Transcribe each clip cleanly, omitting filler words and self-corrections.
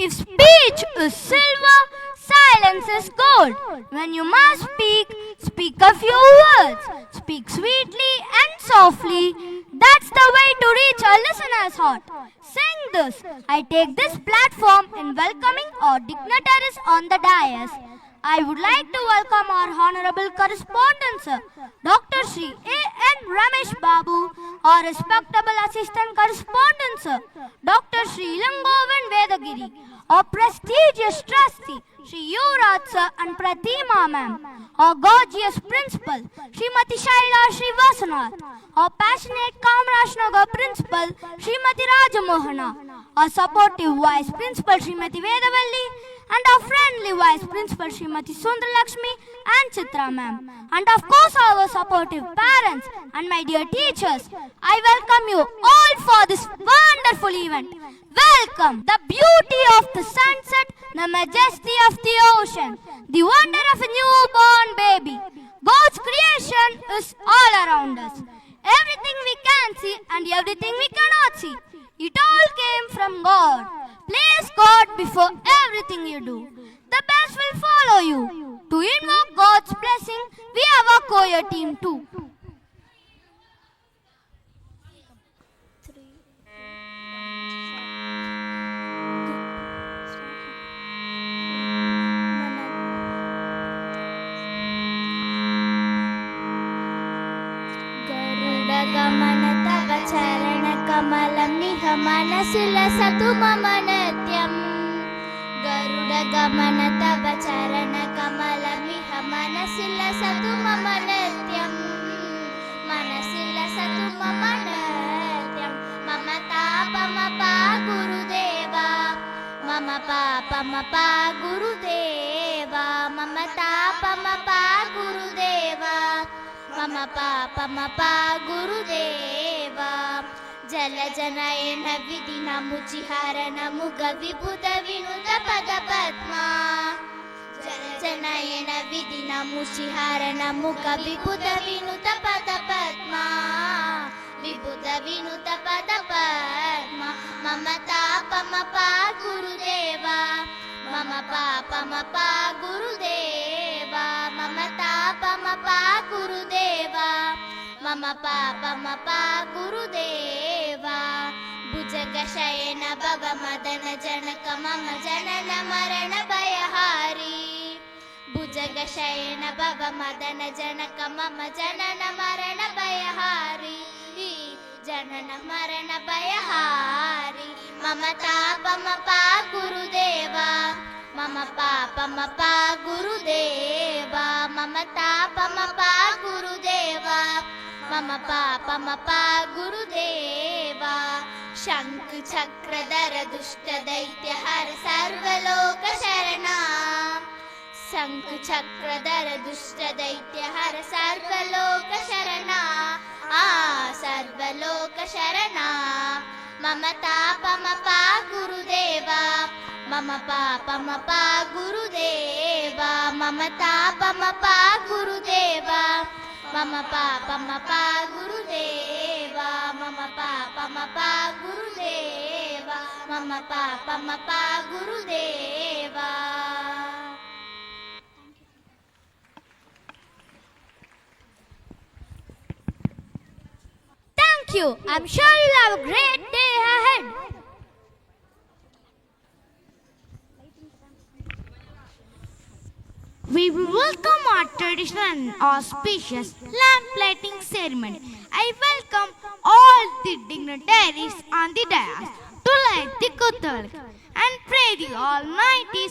If speech is silver, silence is gold. When you must speak, speak a few words. Speak sweetly and softly. That's the way to reach a listener's heart. Saying this, I take this platform in welcoming our dignitaries on the dais. I would like to welcome our honorable correspondent, sir, Dr. Shri A.N. Ramesh Babu, our respectable assistant correspondent, sir, Dr. Shri Langovan Vedagiri, our prestigious trustee, Shri Yuvraj sir and Pratima ma'am, our gorgeous principal, Srimati Shaila Srivasanath, our passionate Kamrajnagar principal, Srimati Rajamohana, our supportive vice principal, Srimati Vedavalli, and our friendly vice principal Srimati Sundaralakshmi and Chitra ma'am, and of course our supportive parents and my dear teachers. I welcome you all for this wonderful event. Welcome! The beauty of the sunset, the majesty of the ocean, the wonder of a newborn baby. God's creation is all around us. Everything we can see and everything we cannot see. It all came from God. Place God before everything you do. The best will follow you. To invoke God's blessing, we have a choir team too. गरुडगमन तव चरणकमलमिह मनसि लसतु मम नित्यम् गरुडगमन तव चरणकमलमिह मनसि लसतु मम नित्यम् मनसि लसतु मम नित्यम् मम तापमपा गुरुदेवा मम पापमपा गुरुदेवा मम तापमपा गुरुदेवा मम पापमपा गुरुदेवा जलजनयन विधिनमुचिहरण मुग विबुध विनुत पद पद्मा जलजनयन विधिनमुचिहरण मुग विबुध विनुत पद पद्मा विबुध विनुत पद पद्मा मम तापमपा गुरुदेवा मम पापमपा गुरुदेवा मम तापमपा गुरुदेवा मम पापमपा गुरुदेवा भुजगशयन भव मदन जनक मम जनन मरण भयहारी भुजगशयन भव मदन जनक मम जनन मरण भयहारी जनन मरण भयहारी मम तापमपा गुरुदेवा मम पापमपा गुरुदेवा मम तापमपा गुरुदेवा मम पापमपा गुरुदेवा शंख चक्रधर दुष्ट दैत्य हर सर्वलोक शरणा शंख चक्रधर दुष्ट दैत्य हर सर्वलोक शरणा सर्वलोक शरणा मम तापमपा गुरुदेवा मम पापमपा गुरुदेवा मम तापमपा गुरुदेवा मम पापमपा गुरुदेवा मम पापमपा गुरुदेवा मम पापमपा गुरुदेवा Thank you. I'm sure you'll have a great day ahead. We will welcome our traditional and auspicious lamp lighting ceremony. I welcome all the dignitaries on the dais to light the Kuthalak and pray the Almighty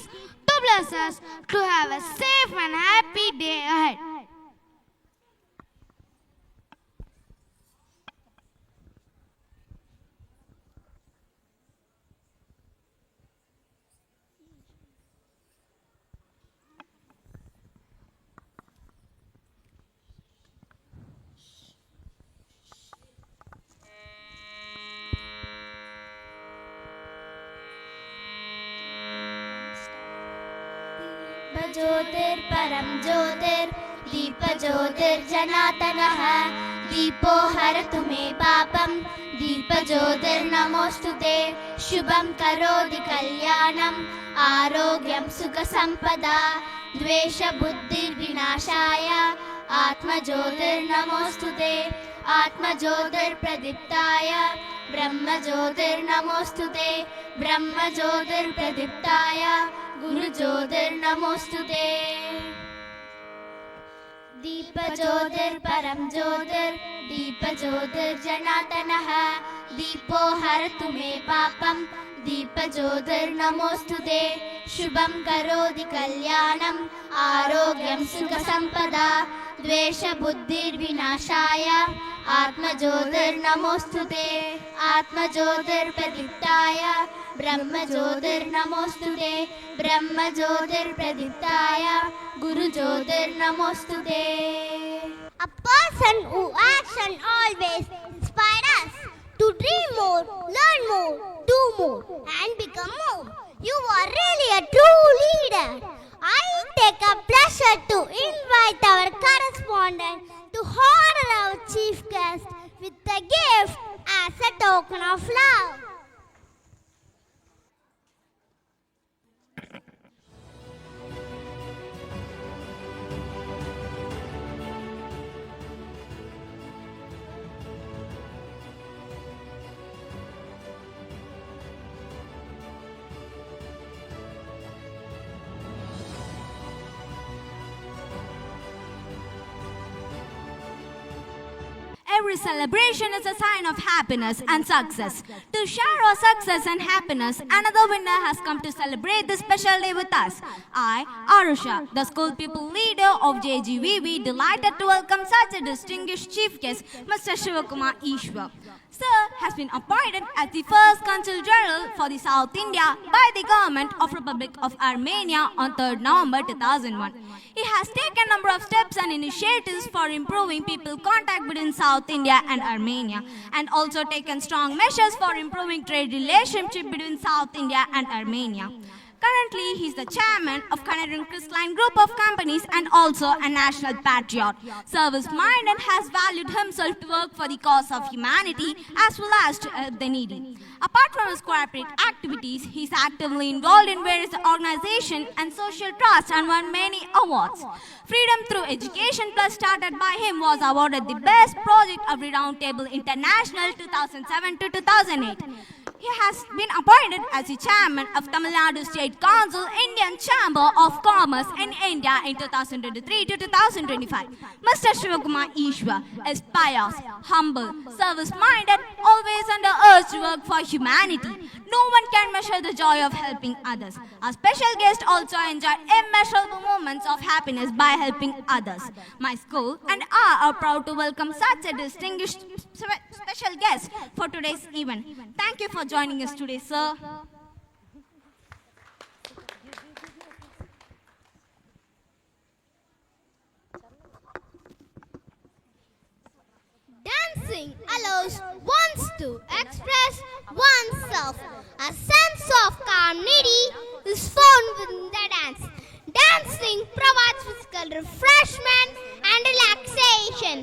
to bless us to have a safe and happy day ahead. ज्योतिर्परं ज्योतिर्दीप ज्योतिर्जनातनः दीपो हरतु मे पापं दीप दीपज्योतिर्नमोऽस्तुते शुभं करोति कल्याणम् आरोग्यं सुखसम्पदा द्वेषबुद्धिर्विनाशाय आत्मज्योतिर्नमोऽस्तुते आत्मज्योतिर्प्रदीप्ताय ब्रह्मज्योतिर्नमोऽस्तुते ब्रह्मज्योतिर्प्रदीप्ताय गुरुज्योतिर्नमोऽस्तुते दीपज्योतिर्परं ज्योतिर्दीपज्योतिर्जनार्दनः दीपो हरतु मे पापं दीपज्योतिर्नमोऽस्तुते शुभं करोति कल्याणम् आरोग्यं सुखसम्पदा द्वेषबुद्धिर्विनाशाय आत्मज्योतिर्नमोऽस्तुते आत्मज्योतिर्प्रदीप्ताय ब्रह्मज्योतिर्नमोऽस्तुते ब्रह्मज्योतिर्प्रदीप्ताय गुरुज्योतिर्नमोऽस्तुते A person who acts and always inspires us to dream more, learn more, do more and become more. You are really a true leader. I take a pleasure to invite our correspondent to honor our chief guest with a gift as a token of love. Every celebration is a sign of happiness and success. To share our success and happiness, another winner has come to celebrate this special day with us. I, Arusha, the school people leader of JGVB, delighted to welcome such a distinguished chief guest, Mr. Shivakumar Ishwar. Sir has been appointed as the first Consul General for the South India by the government of Republic of Armenia on 3rd November 2001. He has taken a number of steps and initiatives for improving people contact between South India and Armenia, and also taken strong measures for improving trade relationship between South India and Armenia. Currently, he is the chairman of Canadian Crystalline Group of Companies and also a national patriot. Service-minded has valued himself to work for the cause of humanity as well as to help the needy. Apart from his corporate activities, he is actively involved in various organizations and social trusts and won many awards. Freedom Through Education Plus, started by him, was awarded the Best Project of the Roundtable International 2007 to 2008. He has been appointed as the chairman of Tamil Nadu State Council Indian Chamber of Commerce in India in 2023 to 2025. Mr. Shivakumar Ishwar is pious, humble, service-minded, always on the urge to work for humanity. No one can measure the joy of helping others. Our special guest also enjoyed immeasurable moments of happiness by helping others. My school and I are proud to welcome such a distinguished special guest for today's event. Thank you for joining us today, sir. Dancing allows one to express oneself. A sense of community is found within the dance. Dancing provides physical refreshment and relaxation.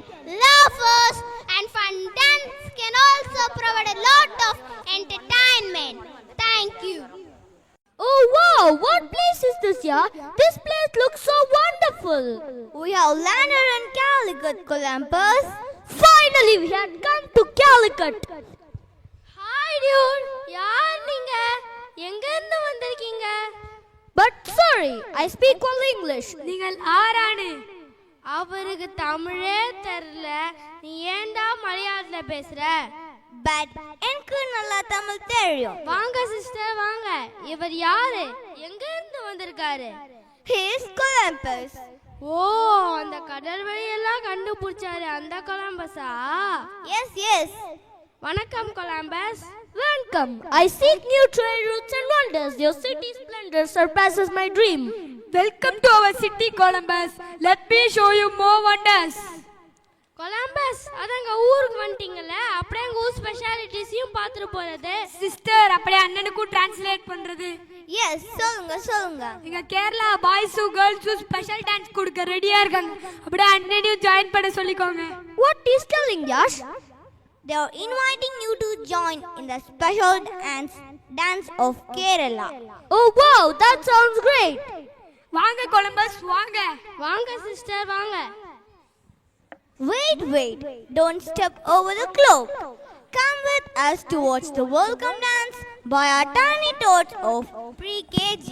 Laughers and fun dance can also provide a lot of entertainment. Thank you. Oh wow, what place is this here? This place looks so wonderful. We have landed in Calicut, Columbus. Finally we had come to Calicut. Hi dude, யார் நீங்க? எங்க இருந்து வந்திருக்கீங்க? But sorry, I speak only English. நீங்கள் ஆரானு? அவருக்கு தமிழே தெரியல. நீ ஏன்டா மலையாளத்துல பேசுற? But எனக்கு நல்லா தமிழ் தெரியும். வாங்க சிஸ்டர் வாங்க. இவர் யாரு? எங்க இருந்து வந்திருக்காரு? He is Columbus. ஓ, அந்த கடல் வழியெல்லாம் கண்டுபிடிச்சாரு அந்த கொலம்பஸா? Yes. வணக்கம் Columbus. Welcome. I seek new trade routes and wonders. Your city's splendor surpasses my dream. Welcome to our city, Columbus. Let me show you more wonders. Columbus, அதங்க ஊருக்கு வந்துட்டீங்கல்ல, அப்படியே எங்க ஊர் ஸ்பெஷாலிட்டிஸையும் பார்த்துட்டு போறது. சிஸ்டர், அப்படியே அண்ணனுக்கும் டிரான்ஸ்லேட் பண்றது. Yes, சொல்லுங்க. எங்க கேரளா பாய்ஸும் கேர்ள்ஸும் ஸ்பெஷல் டான்ஸ் கொடுக்க ரெடியா இருக்காங்க. அப்படியே அண்ணனையும் ஜாயின் பண்ண சொல்லிக்கோங்க. What is telling, Yash? They are inviting you to join in the special dance of Kerala. Oh wow, that sounds great. வாங்க கொலம்பஸ் வாங்க. வாங்க sister, வாங்க. Wait, don't step over the cloak. Come with us to watch the welcome dance by our tiny tots of pre-KG.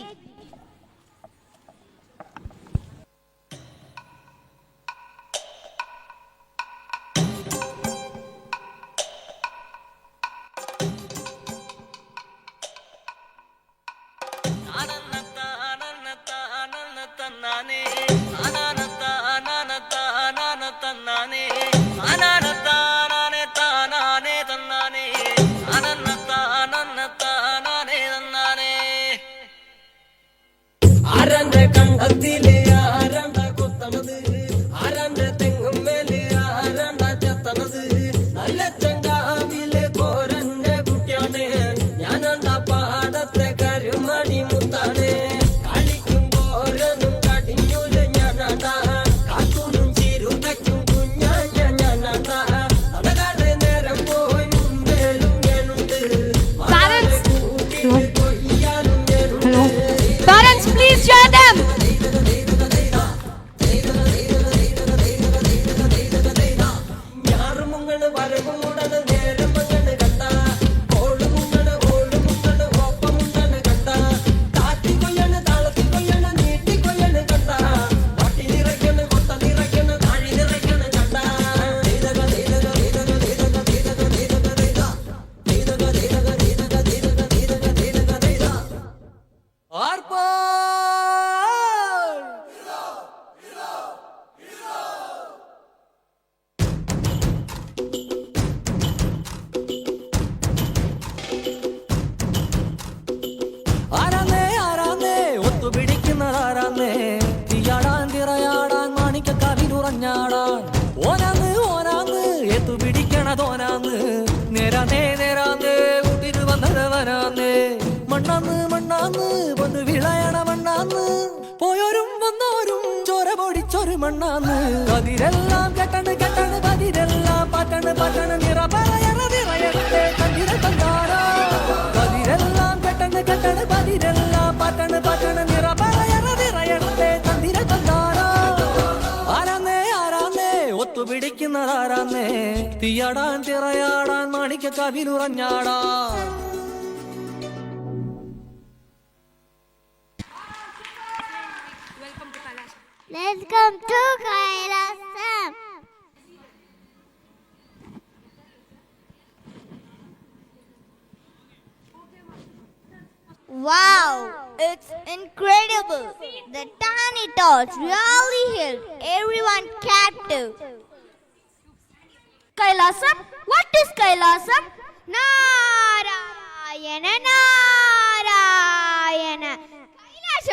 Parents, please join them. കതിരെല്ലാം കെട്ടണ് കെട്ടണ് പതിരെല്ലാം പട്ടണ് പട്ടണ് നിറപറയറതിറയട്ടെ കതിര തന്താര കതിരെല്ലാം കെട്ടണ് കെട്ടണ് പതിരെല്ലാം പട്ടണ് പട്ടണ് നിറപറയറതിറയട്ടെ കതിര തന്താര ആരാന്നേ ആരാന്നേ ഒത്തുപിടിക്കുന്നതാരാന്നേ തീയാടാൻ തിറയാടാൻ മാണിക്ക കവിനുറഞ്ഞാടാൻ. Let's come to Kailasam. Wow, it's incredible. The tiny tots really held everyone captive. Kailasam? What is Kailasam? Narayana Narayana.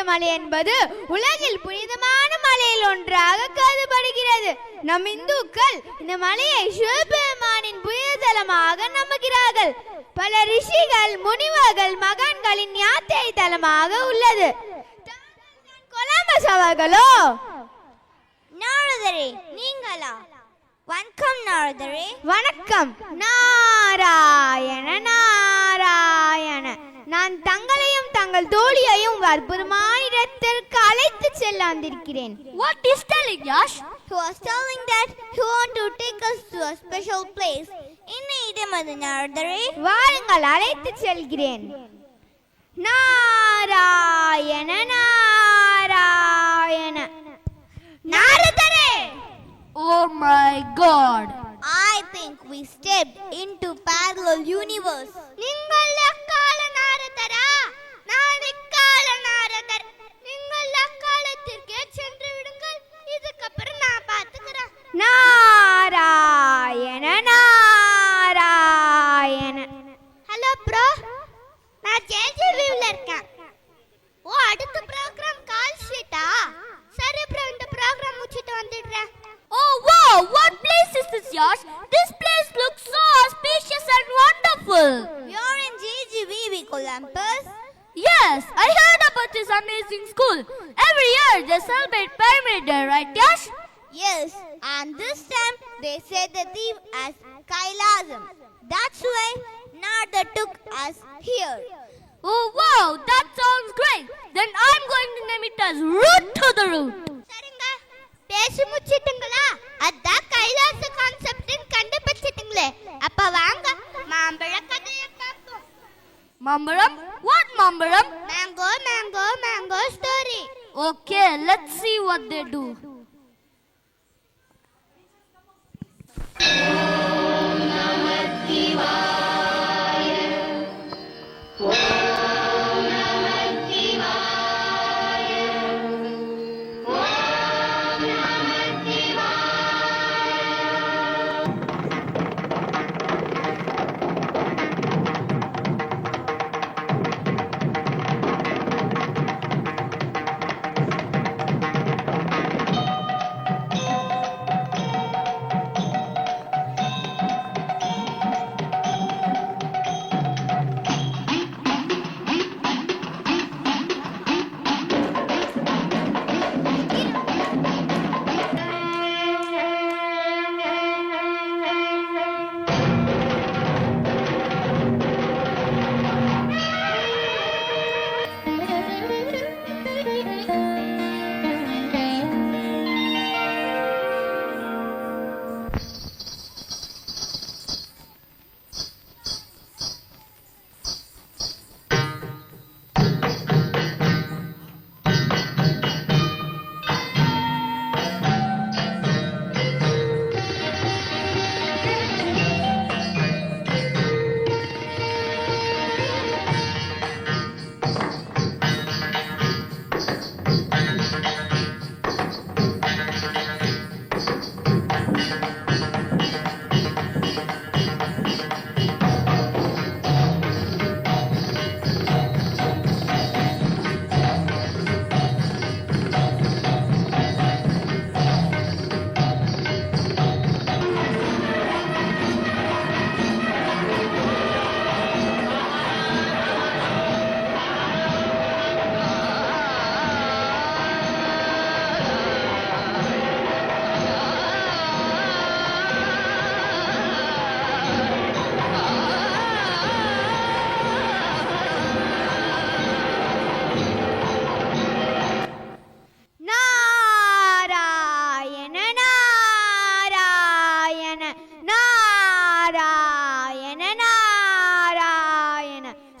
மலை என்பது உலகில் புனிதமான மலையில் ஒன்றாக கருதப்படுகிறது. நம் இந்துக்கள் இந்த மலையை சிவபெருமானின் புனிதலமாக நம்புகிறார்கள். பல ரிஷிகள் முனிவர்கள் மகான்களின் யாத்திரை தலமாக உள்ளது. கொலம்பஸ் அவர்களோ? நாரதரே, நீங்களா? வணக்கம் நாரதரே. வணக்கம். நாராயண நாராயண. நான் தங்களையும் தங்கள் தோழியையும் அற்புதமான இடத்திற்கு அழைத்து செல்ல வந்திருக்கிறேன். What is telling, Yash? He was telling that he want to take us to a special place. என்ன இடம் அது நாரதரே? வாருங்கள், அழைத்து செல்கிறேன். நாராயண நாராயண. நாரதரே! Oh my God! I think we stepped into parallel universe. நீங்கள் அக்கால நாரதரா? நான் இக்கால நாரதர். நீங்கள் அக்காலத்திற்கே சென்று விடுங்கள். இதுக்கப்புறம் நான் பார்த்துக்கிறேன். நாராயண நாராயண. ஹலோ ப்ரோ, நான் ஜேஜேவில இருக்கேன். ஓ, அடுத்த ப்ரோக்ராம் கால் ஷீட்டா? சரி ப்ரோ, இந்த ப்ரோக்ராம் முடிச்சிட்டு வந்துடுறேன். Oh wow! What place is this, Yash? This place looks so auspicious and wonderful. You're in GGVV, Columbus. Yes, I heard about this amazing school. Every year they celebrate Pyramid Day, right, Yash? Yes, and this time they said the theme as Kailasam. That's why Narada took us here. Oh wow, that sounds great. Then I'm going to name it as Root to the Root. சரிங்க, பேசி முடிச்சிட்டுங்களா? அதான் கைலாச கான்செப்ட்னு கண்டுபிடிச்சிட்டீங்களே. அப்ப வாங்க மாம்பழ கதையை பார்ப்போம். Mambaram? What Mambaram? Mango, mango, mango story. Okay, let's see what they do.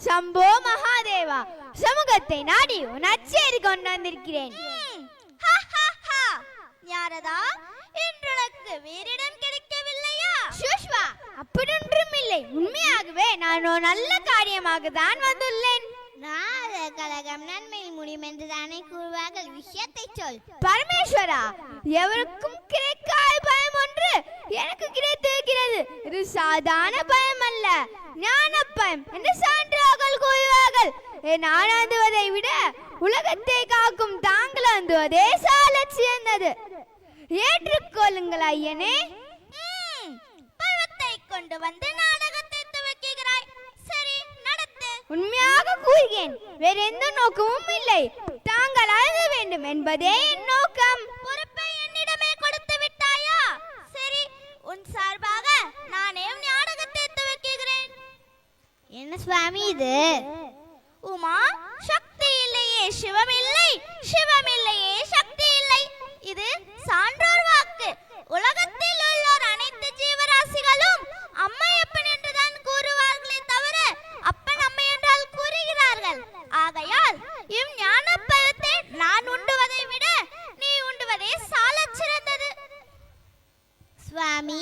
Shambho Mahadeva, சமூகத்தை நாடி உணர்ச்சியை கொண்டு வந்திருக்கிறேன். யாரதா இன்றைக்கு வேறிடம் கிடைக்கவில்லையா? சுஷ்வா, அப்படி ஒன்றும் இல்லை. உண்மையாகவே நான் ஒரு நல்ல காரியமாக தான் வந்துள்ளேன். கழகம் நன்மையில் முடியும் என்று தானே கூறுவார்கள். விஷயத்தை சொல். பரமேஸ்வரா, எவருக்கும் கிடைக்காத பயம் ஒன்று எனக்கு கிடைத்திருக்கிறது. இது சாதாரண பயம் அல்ல, ஞான பயம் என்று சான்றார்கள் கூறுவார்கள். நான் அந்துவதை விட உலகத்தை காக்கும் தாங்கள் அந்துவதே சாலச் சிறந்தது. ஏற்றுக்கொள்ளுங்கள் ஐயனே. பழத்தை கொண்டு வந்து நாடகத்தை துவக்குகிறாய். சரி, நடத்து. உண்மையாக கூறுகிறேன், வேற எந்த நோக்கமும் இல்லை. தாங்கள் அழக வேண்டும் என்பதே என் நோக்கம். பொறுப்பை என்னிடமே கொடுத்து விட்டாயா? சரி, உன் சார்பாக நானே நாடகத்தை துவக்குகிறேன். என்ன சுவாமி இது? உமா, சக்தி இல்லையே சிவம் இல்லை, சிவம் இல்லையே சக்தி இல்லை. இது சான்றோர் வாக்கு. உலகத்தில் உள்ளோர் அனைத்து ஜீவராசிகளும் அம்மையப்பன் என்றுதான் கூறுவார்களே தவிர அப்பன் அம்மை என்றால் கூறுகிறார்கள். ஆகையால் ஞான பழத்தை நான் உண்டுவதை விட நீ உண்டுவதே சாலச் சிறந்தது. சுவாமி,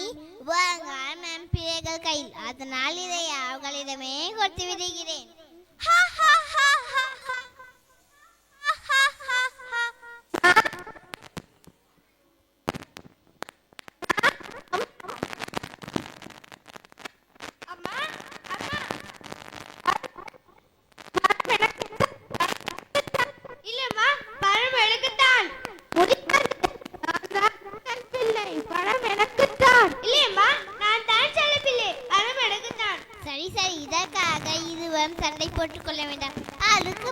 நம் பிள்ளைகள் கையில், அதனால் இதை அவர்களிடமே கொடுத்து விடுகிறேன். சரி, இதற்காக இருவரும் சண்டை போட்டுக் கொள்ள வேண்டாம். அதுக்கு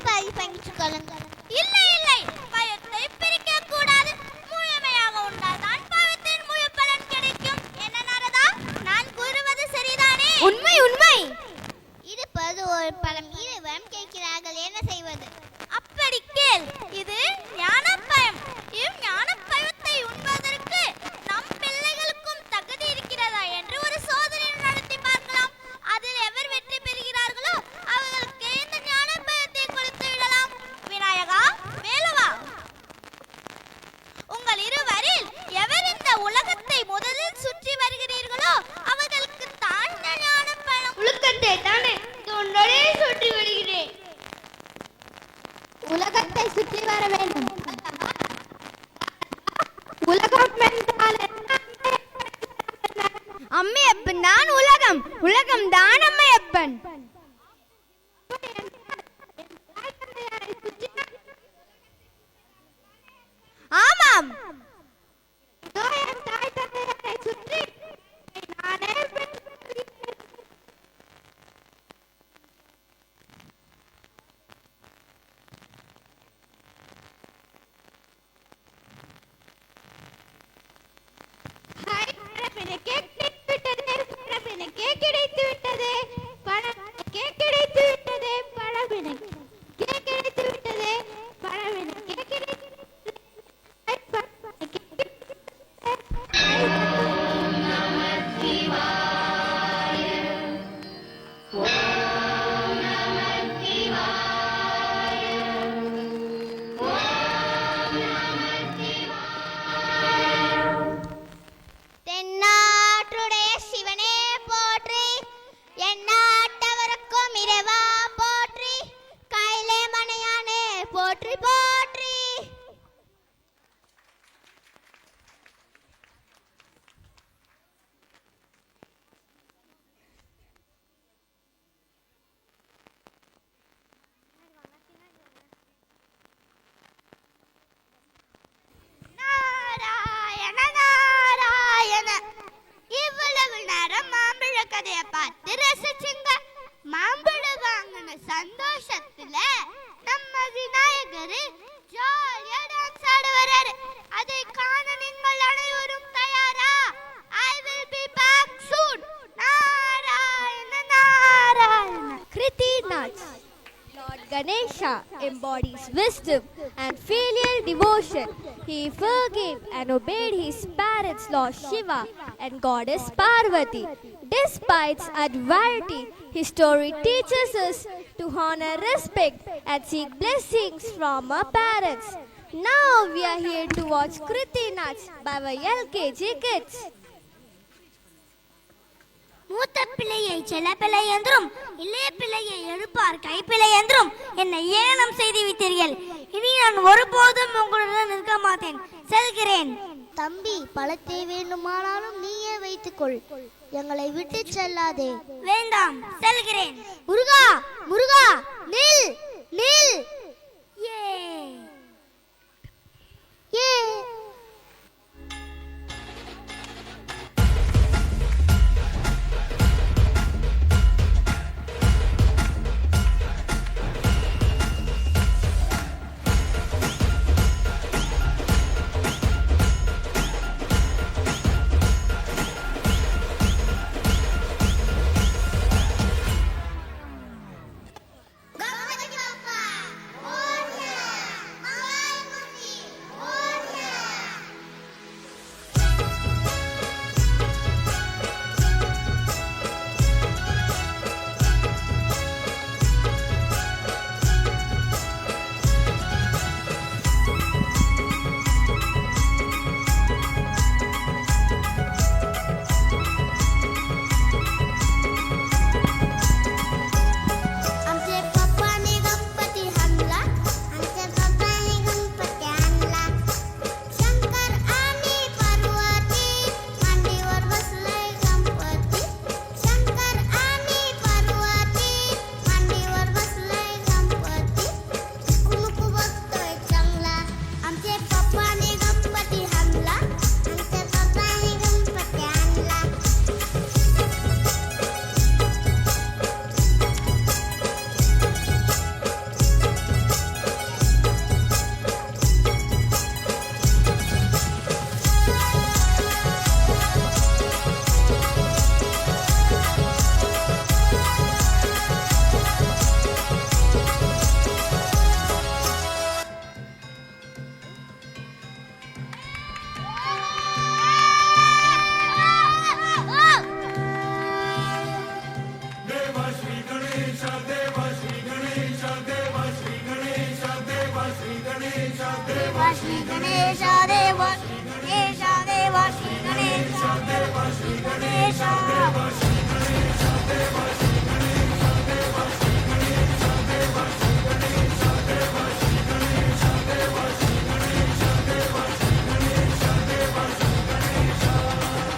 அம்மையப்பன் தான் உலகம், உலகம் தான் அம்மையப்பன். ஆமாம், தென்னாட்டுடைய சிவனே போற்றி, எந்நாட்டவருக்கும் இறைவா போற்றி, கையிலே மனையானே போற்றி போற்றி. நாராயண நாராயண. இவ்வளவு நேரம் மாம்பழ கதைய பார்த்து ரசிச்சுங்க. மாம்பழம் வாங்கின சந்தோஷத்துல நம்ம விநாயகர் ஜாலியா டான்ஸ் ஆட வராரு. அதை காண நீங்கள் அனைவரும் தயாரா? I will be back soon. Narayana Narayana. Kriti Nach. Lord Ganesha embodies wisdom and filial devotion. He forgave and obeyed his parents, Lord Shiva and Goddess Parvati. Despite adversity, his story teaches us to honor, respect and seek blessings from our parents. Now we are here to watch Kriti Nach by our LKG kids. மூத்த பிள்ளையை செல்ல பிள்ளை என்றும், இளைய பிள்ளையை எழுப்பார் கைப்பிள்ளை என்றும் என்னை ஏளனம் செய்து விட்டீர்கள். இனி நான் ஒருபோதும் உங்களுடன் நிற்க மாட்டேன். செல்கிறேன். தம்பி, பழத்தை வேண்டுமானாலும் நீயே வைத்துக்கொள், எங்களை விட்டு செல்லாதே. வேண்டாம், செல்கிறேன். முருகா, முருகா, நில் நில். ஏ ஏ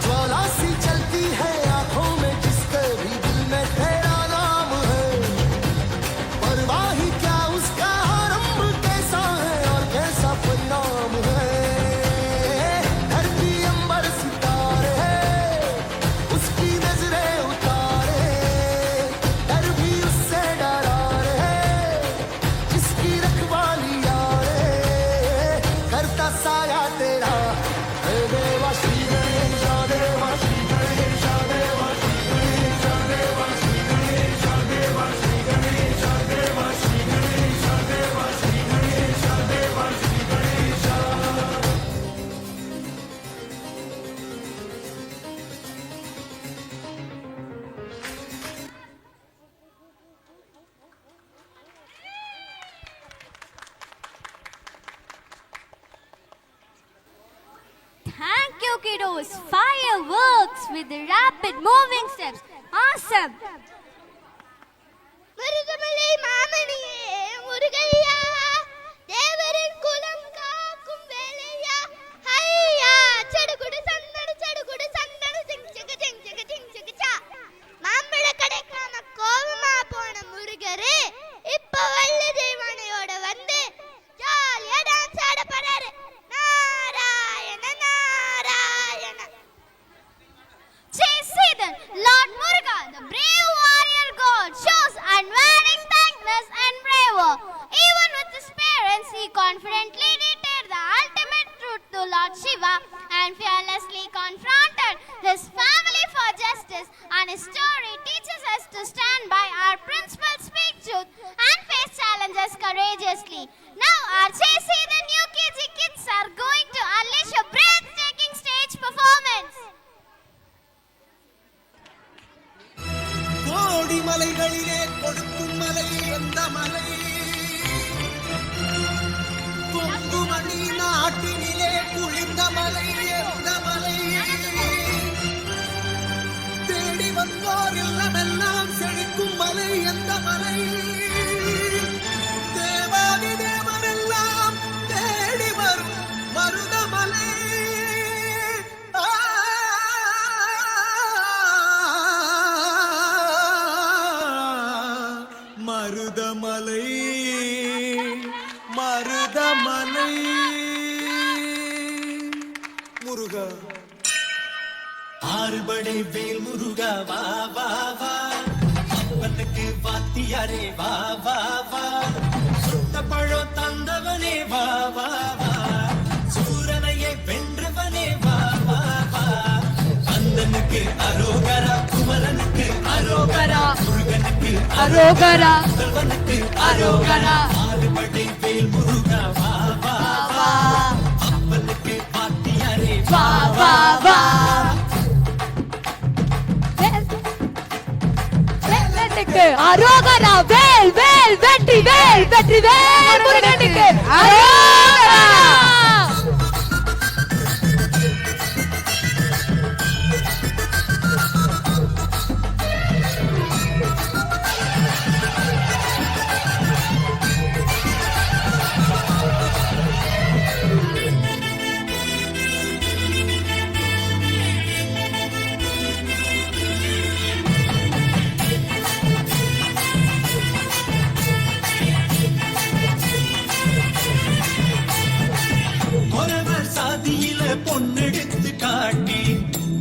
ज्वाला सी चलती है kiddos. Fireworks with the rapid moving steps. Awesome. Marudhamalai மாமணியே முருகையா தேவரின் குலம் காக்கும் வேலையா ஹையா சடுகுடு சந்தடு சிங் சிகச்சா மாம்பழ கிடைக்காம கோவமா போன முருகரு இப்ப வல்ல தெய்வானையோட வந்து ஜாலியா டான்ஸ் ஆட போறாரு. Narayana Narayana. See then, Lord Muruga, the brave warrior god, shows unwavering kindness and bravery. Even with his parents, he confidently declared the ultimate truth to Lord Shiva and fearlessly confronted his family for justice. And his story teaches us to stand by our principles, speak truth, and face challenges courageously. Now, our JC, the new KG kids, are going to unleash a breathtaking stage performance. கோடி மலைகளிலே கொடுக்கும் மலை எந்த மலை? கொங்குமணி நாட்டினிலே குளிர்ந்த மலை எந்த மலை? தேடி வந்தோர் இல்லமெல்லாம் செழிக்கும் மலை எந்த மலை? தேவாதி தேவரெல்லாம் தேடி வரும் மருதமலை. மருதமலை மருதமலை. முருகா ஆறுபடை வேல் முருகா வா வா வா. அப்பனுக்கு வாத்தியாரே வா வா வா. சுட்ட பழம் தந்தவனே வா வா வா. சூரனையை வென்றவனே வா வா வா. அந்தனுக்கு அரோகரா, குமரனுக்கு அரோகரா, முருகனுக்கு அரோகரா, செல்வனுக்கு அரோகரா. ஆறுபடை வேல் முருகா வா வா வா. அப்பனுக்கு வாத்தியாரே வா வா வா. அரோகரா, வேல் வேல் வெற்றி வேல் வெற்றி வேல் முருகனுக்கு அரோகரா. பொன்னெடுத்து காட்டி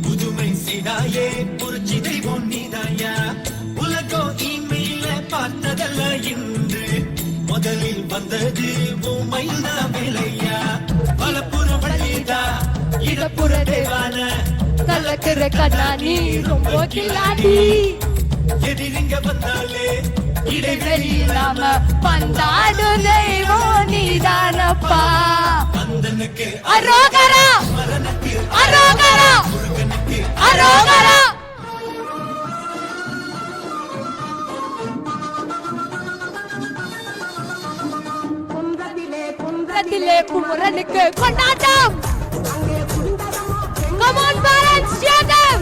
புதுமை செய்தாயே புரட்சி தெய்வம் நீதாயா. உலகம் இமையில பார்த்ததல்ல இன்று முதலில் வந்தது உமைந்தா வேலையா. வலப்புற வழிதா இடப்புற தேவான கலக்கிற கண்ணா நீ ரொம்ப கிளாடி. எதிரிங்க வந்தாலே இடைவெளி இல்லாம பந்தாடு தெய்வம் நீதானப்பா. அந்தனுக்கு அரோகரா, மரனுக்கு அரோகரா, முருகனுக்கு அரோகரா. குன்றத்திலே குமரனுக்கு கொண்டாட்டம். Come on parents, cheer them.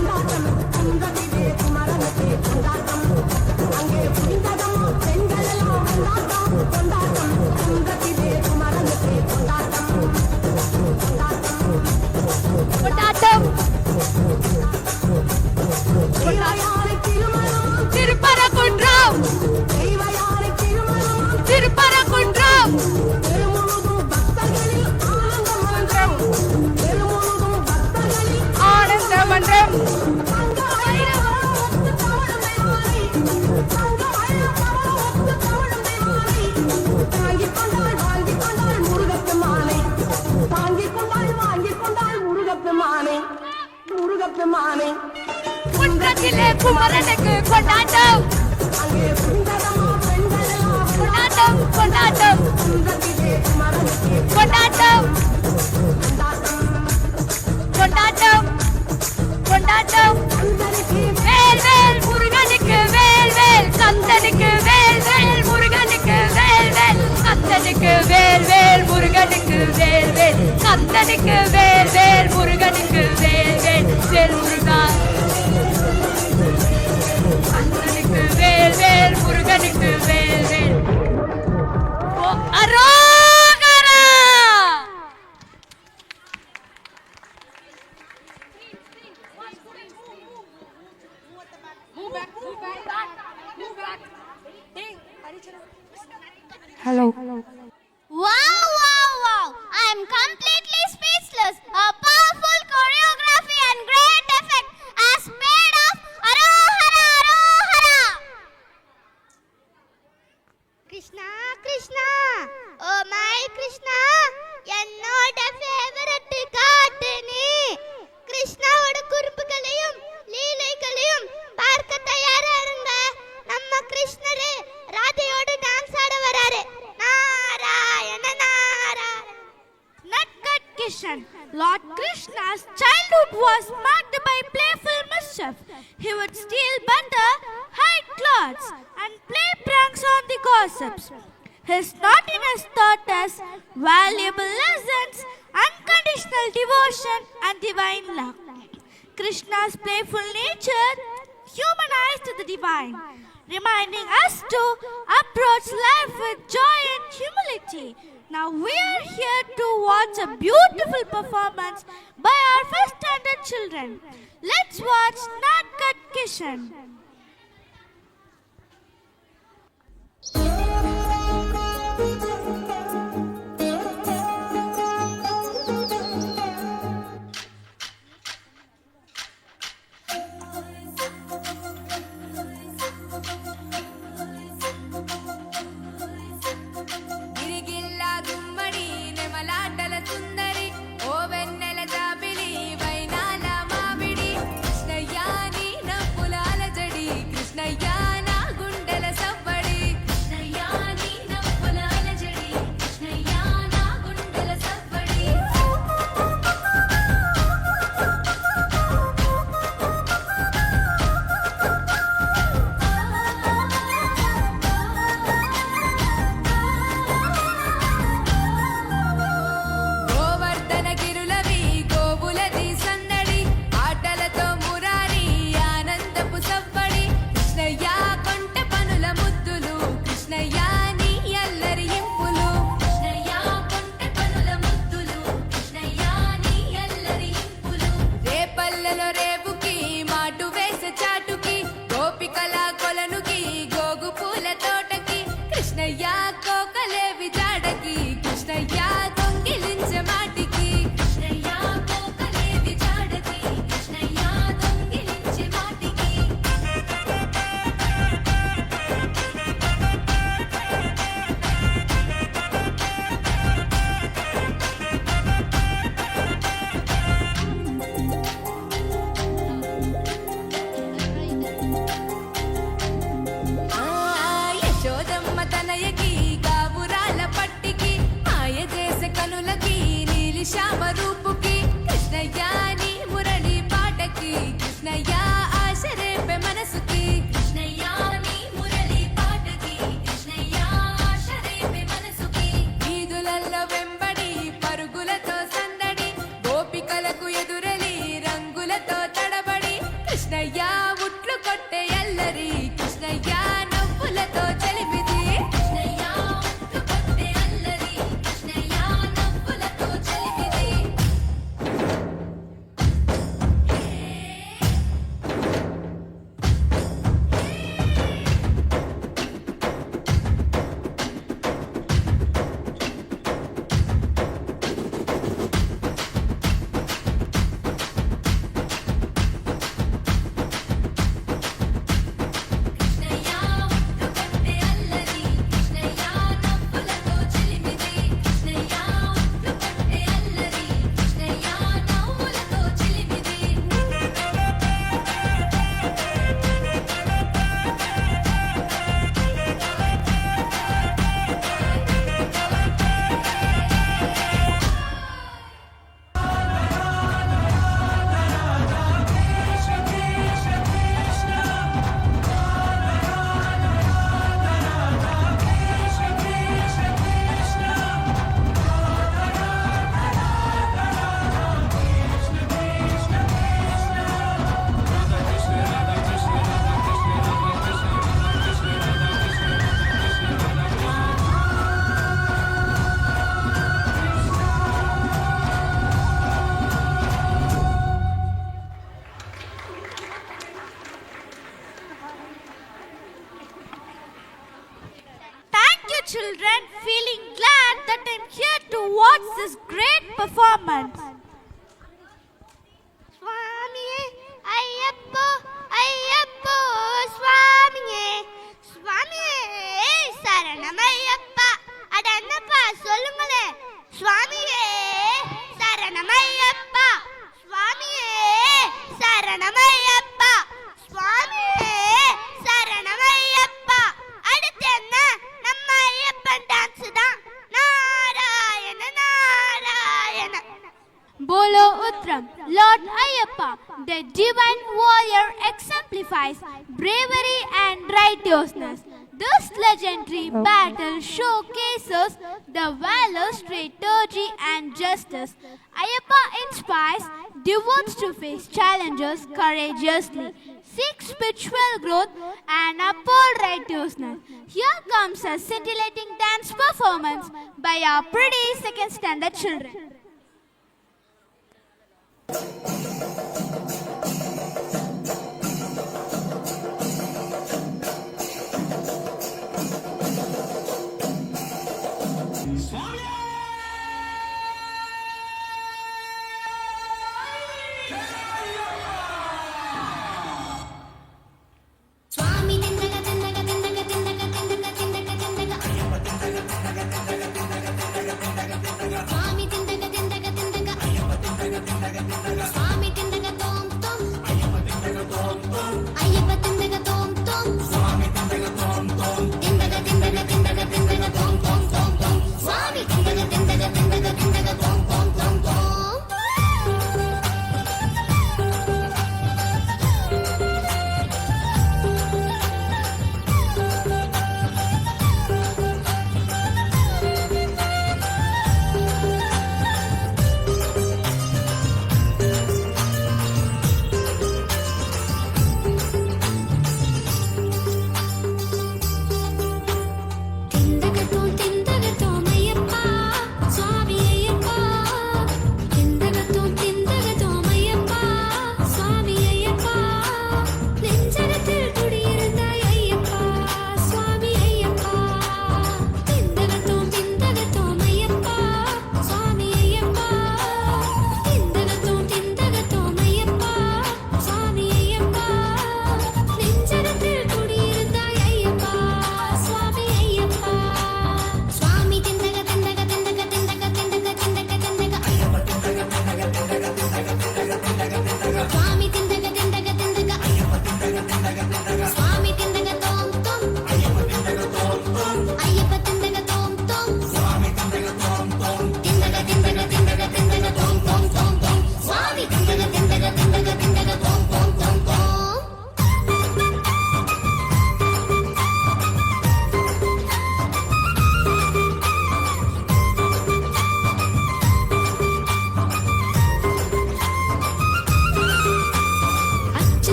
கொண்டாட்டம் திருப்பரங்குன்றம், திருப்பரங்குன்றம். ஆனந்த மன்றம். குன்றத்திலே குமரனுக்கு கொண்டாட்டம். கொண்டாட்டம் கொண்டாட்டம் கொண்டாட்டம் கொண்டாட்டம் கொண்டாட்டம். வேல் வேல் முருகனுக்கு வேல் வேல், கந்தனுக்கு வேல் வேல், முருகனுக்கு வேல் வேல், கந்தனுக்கு வேல் வேல், முருகனுக்கு வேல் வேல், கந்தனுக்கு வேல் வேல், முருகனுக்கு வேல் வேல் முருகா கண்ணனுக்கு வேல் வேல் முருகனுக்கு வேல் வேல் ஓ அரோகரா. Hello. Wow, wow, wow. I am completely speechless. A powerful choreography and great effect has paid off. Arohara, Arohara. Krishna, Krishna, oh my Krishna, என்னோட ஃபேவரட் காட்டு நீ. கிருஷ்ணாவோட குறும்புகளையும் லீலைகளையும் பார்க்க தயாரா இருங்க. நம்ம கிருஷ்ணரு ராதையோட டான்ஸ் ஆட வராரு. Narayana Narayana. Nutcut Kishan. Lord Krishna's childhood was marked by playful mischief. He would steal butter, hide clothes, and play pranks on the gossips. His naughtiness taught us valuable lessons, unconditional devotion, and divine love. Krishna's playful nature humanized the divine, reminding us to approach life with joy and humility. Now we are here to watch a beautiful performance by our first standard children. Let's watch Nutcut Kishan. గిరిగిల్లా గుమ్మడి నెమలాటల సుందరి ఓ వెన్నెల జాబిలి వైనాల మామిడి కృష్ణయ్య నీ నవ్వులాల జడి కృష్ణయ్య నా గుండెల సవ్వడి కృష్ణయ్య నీ నవ్వులాల జడి కృష్ణయ్య నా గుండెల సవ్వడి గోవర్ధన గిరులవి గోవులది సందడి ఆటలతో మురారి ఆనందపు సవ్వడి కృష్ణయ్య కొంటె పనుల ముద్దులు కృష్ణయ్య నీ అల్లరి ఇంపులు కృష్ణయ్య కొంటె పనుల ముద్దులు కృష్ణయ్య నీ అల్లరి ఇంపులు రేపల్లెలో రేవుకి మాటు వేసే చాటుకి గోపికల కొలనుకి గోగు పూల తోటకి కృష్ణయ్య కోకలేవి జాడకి కృష్ణయ్య దొంగిలించే మాటికి కృష్ణయ్య కోకలేవి జాడకి కృష్ణయ్య దొంగిలించే మాటికి యశోదమ్మ తనయకి గాబురాల పట్టికి మాయ చేసే కనులకి నీలి శ్యామ రూపుకి కృష్ణయ్య నీ మురళి పాటకి కృష్ణయ్య ఆశ రేపే మనసుకి కృష్ణయ్య నీ మురళి పాటకి కృష్ణయ్య ఆశ రేపే మనసుకి వీధులల్లో వెంబడి పరుగులతో సందడి గోపికలకు ఎదురలి రంగులతో తడబడి కృష్ణయ్య ఉట్లు కొట్టే ఎల్లరి కృష్ణయ్య నవ్వులతో చెలిమిది కృష్ణయ్య ఉట్లు కొట్టే అల్లరి కృష్ణయ్య నవ్వులతో చెలిమిది Krishnaiah children, feeling glad that I'm here to watch this great performance. சுவாமியே ஐயப்போ ஐயப்போ சுவாமியே சுவாமியே சரணம் ஐயப்பா. அட என்னப்பா சொல்லுங்களே. சுவாமியே சரணம் ஐயப்பா. சுவாமியே சரணம் ஐயப்பா. சுவாமியே சரணம் ஐயப்பா. அடுத்து என்ன? நம்ம ஐயப்பன் டான்ஸ் தான். Narayana Narayana. Bolo Uttram, Lord Ayyappa, the divine warrior exemplifies bravery and righteousness. This legendary battle showcases the valor, strategy and justice. Ayyappa inspires devotees to face challenges courageously, seek spiritual growth and uphold righteousness. Here comes a scintillating dance performance by our pretty second standard children. சுவாமி திண்டக திண்டக திண்டக திண்டக திண்டக திண்டக திண்டக சுவாமி திண்டக திண்டக திண்டக சுவாமி திண்டக தோம் தோம் ஐயப்ப திண்டக தோம் தோம் திண்டக திண்டக திண்டக திண்டக தோம் தோம் தோம் தோம் சுவாமி திண்டக திண்டக திண்டக திண்டக தோம் தோம் தோம் தோம்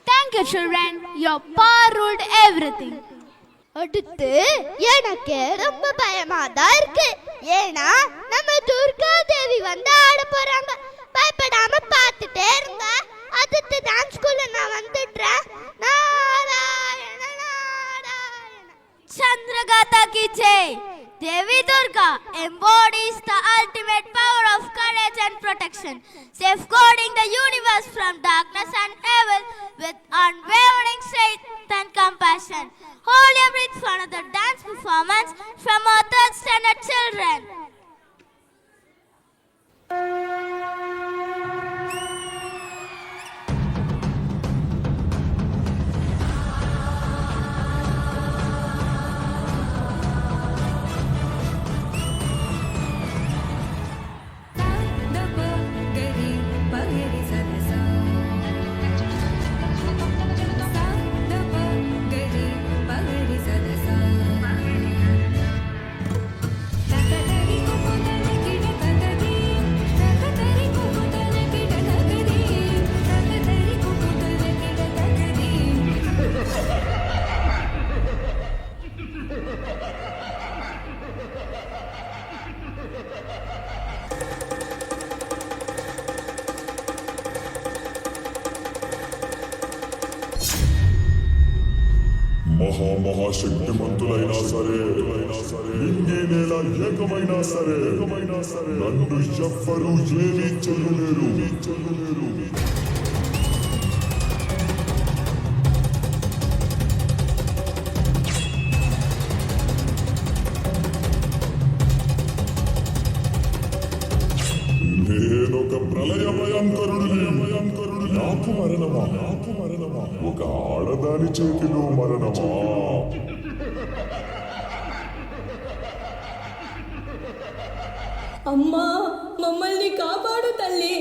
Thank you, children. Your power ruled everything. அடுத்து எனக்கு ரொம்ப பயமா தான் இருக்கு. ஏன்னா நம்ம துர்கா தேவி வந்து ஆட போறாங்க. பயப்படாம பார்த்துட்டே இருங்க. அடுத்து டான்ஸ் ஸ்கூல்ல நான் வந்துடுறேன். Narayana Narayana. Chandragata ki jai. Devi Durga embodies the ultimate power of courage and protection, safeguarding the universe from darkness and evil with unwavering strength and compassion. Hold your breath for another dance performance from our third standard children. మహాశక్తిమంతులైనా సరే లింగేనేలా ఏకమైనా సరే నన్ను ఎవ్వరూ ఏమీ చెయ్యలేరు. నేనొక ప్రళయ భయంకరుడిని. నాకు మరణమా? ఒక ఆడదాని చేతిలో మరణమా? అమ్మా, మమ్మల్ని కాపాడు తల్లి.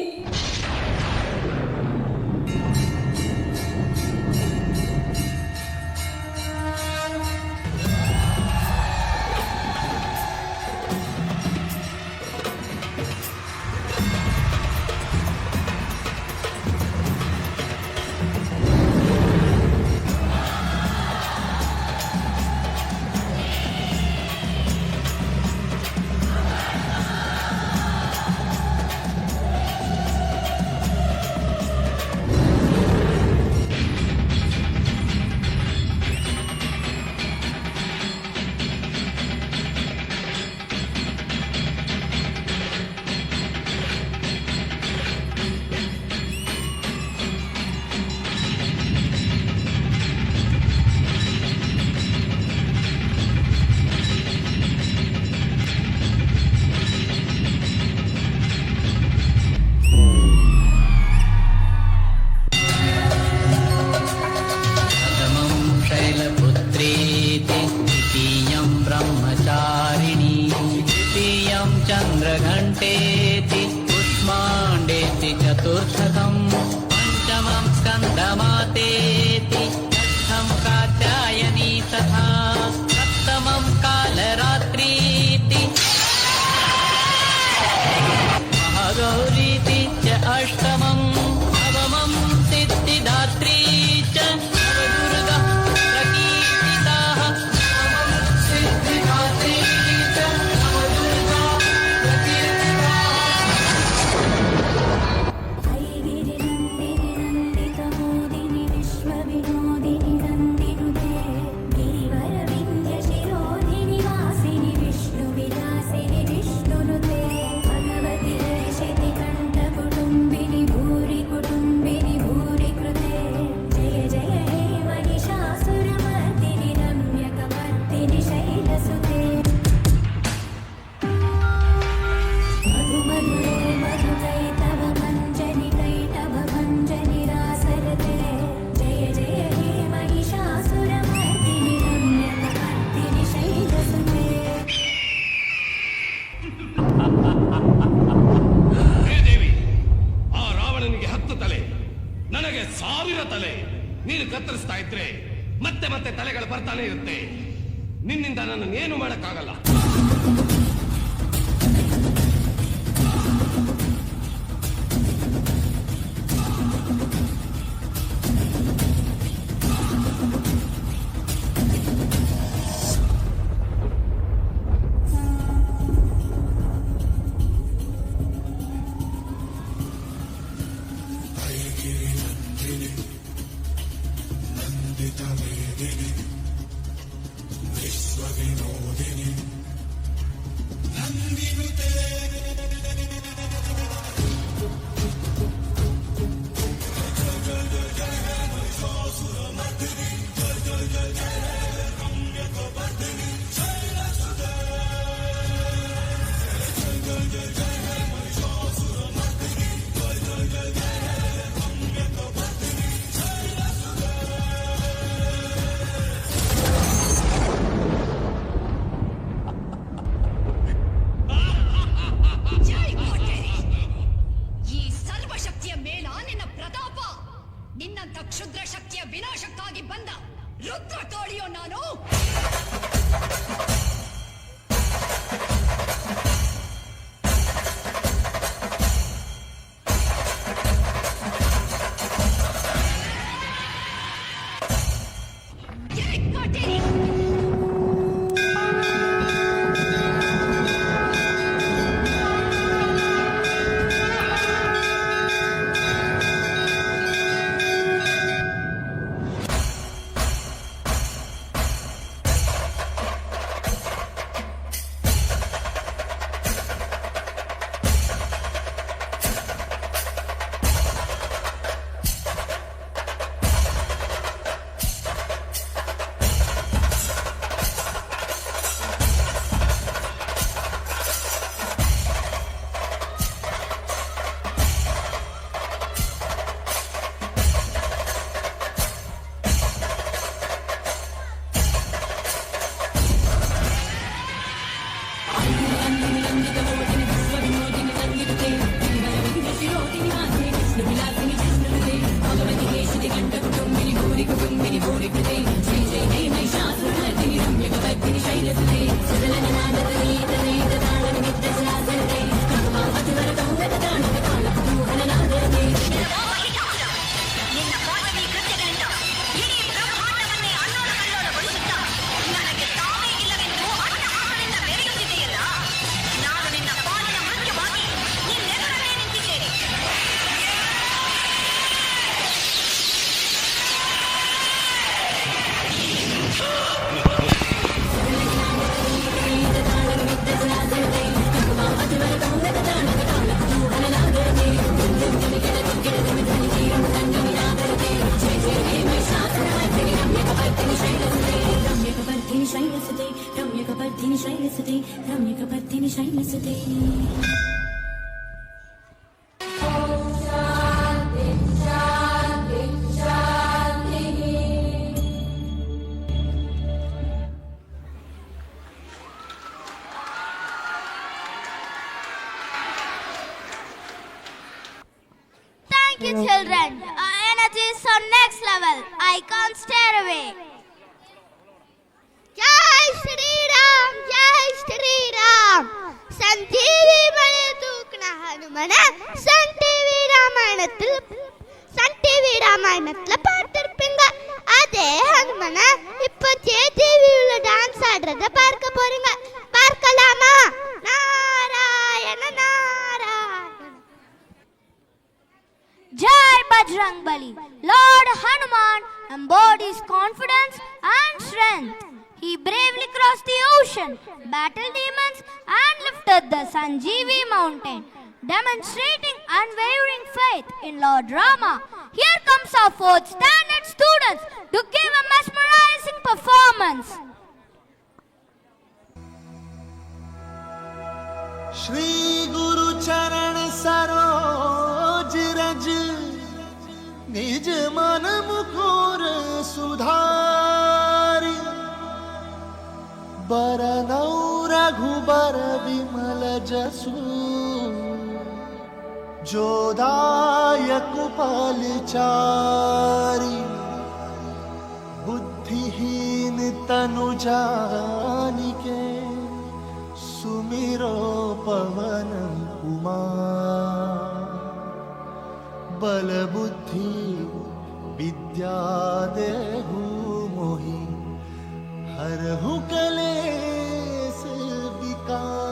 चन्द्रघण्टेति पुष्माण्डेति चतुर्थकं पञ्चमं स्कन्दमातेति षष्ठं कात्यायनी तथा सप्तमं कालरात्रीति महागौरीति च अष्टमं नवमं सिद्धिदात्री च नवदुर्गा प्रकीर्तिताः सिद्धिदात्री च नवदुर्गा प्रकीर्तिताः विश्वविनोदिनि नन्दिनुते गिरिवरविन्द्यशिरोधिनि वासिनि विष्णुविलासिनि विष्णुनुते भगवति शतिकण्ठकुटुम्बिनि भूरि कुटुम्बिनि भूरि कृते जय जय हे महिषासुरमर्दिनि रम्यकपर्दिनि शैलसुते मधुमधुरे मधुकैतव मञ्जनि कैटभ मञ्जनि रासरते जय जय हे महिषासुरमर्दिनि रम्यकपर्दिनि शैलसुते ದೇವಿ, ಆ ರಾವಣನಿಗೆ 10 ತಲೆ, ನನಗೆ 1000 ತಲೆ. ನೀನು ಕತ್ತರಿಸ್ತಾ ಇದ್ರೆ ಮತ್ತೆ ಮತ್ತೆ ತಲೆಗಳು ಬರ್ತಾನೆ ಇರುತ್ತೆ. ನಿನ್ನಿಂದ ನನ್ನನ್ನು ಏನು ಮಾಡಕ್ಕಾಗಲ್ಲ. ನಿನ್ನಂತ ಕ್ಷುದ್ರ ಶಕ್ತಿಯ ವಿನಾಶಕ್ಕಾಗಿ ಬಂದ ರುದ್ರ ತೋಳಿಯೋ ನಾನು. Thank you, children. Our energy is on next level. I can't stare away. Jai Shri Ram, Jai Shri Ram. Sanjeevi male தூக்குன ஹனுமன சன் டிவி ராமாயணத்துல பார்த்திருப்பீங்க. அதே ஹனுமன இப்போ ஜேடிவில டான்ஸ் ஆடுறத பார்க்க போறீங்க. பார்க்கலாமா? Narayana Narayana. Jai Bajrangbali. Lord Hanuman embodies confidence and strength. He bravely crossed the ocean, battled demons, and lifted the Sanjeevi mountain, demonstrating unwavering faith in Lord Rama. Here comes our 4th standard students to give a mesmerizing performance. Shri गुरु चरण सरोज रज निज मन मुकुर सुधारि बरनौ रघुबर विमल जसु जोदायक फलचारि बुद्धिहीन तनु जानिके सुमिरो पवन कुमार बल बुद्धि विद्या देहु मोहि हरहु कलेस विकार।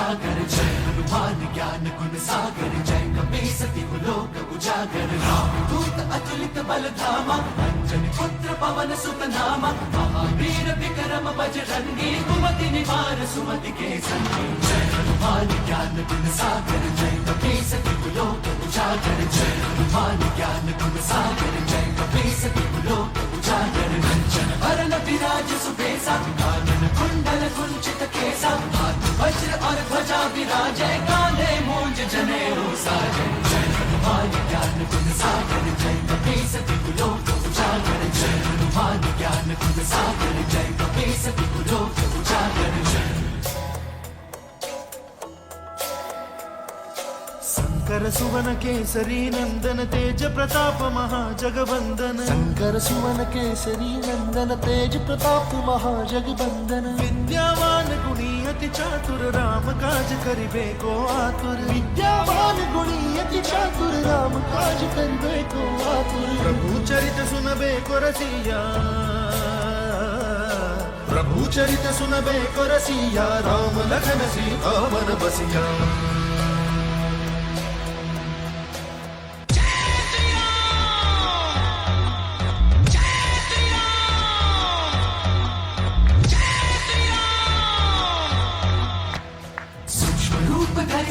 उजागर जय हनुमान ज्ञान गुण सागर जय कपीसति लोक उजागर रामदूत अतुलित बल धामा अंजनी पुत्र पवन सुत नामा महावीर विक्रम बजरंगी कुमति निवार सुमति के संगी जय हनुमान ज्ञान गुण सागर जय कपीसति लोक उजागर जय हनुमान ज्ञान गुण सागर जय कपीसति लोक उजागर कंचन वरण विराज सुबेसा कानन कुंडल कुंचित केसा हाथ वज्र और ध्वजा विराजय कांधे मूंज जनेऊ साजय जय हनुमान ज्ञान गुण सागर जय कपीसति लोक उजागर जय हनुमान ज्ञान गुण सागर जय कपीसति लोक उजागर जय शंकर सुवन केसरी नंदन तेज प्रताप महाजगवंदन शंकर सुवन केसरी नंदन तेज प्रताप महाजगवंदन विद्यावान गुणी अति चातुर राम काज करिबे को आतुर विद्यावान गुणी अति चातुर राम काज करिबे को आतुर प्रभु चरित सुनबे को रसिया प्रभु चरित सुनबे को रसिया राम लखन सीता मन बसिया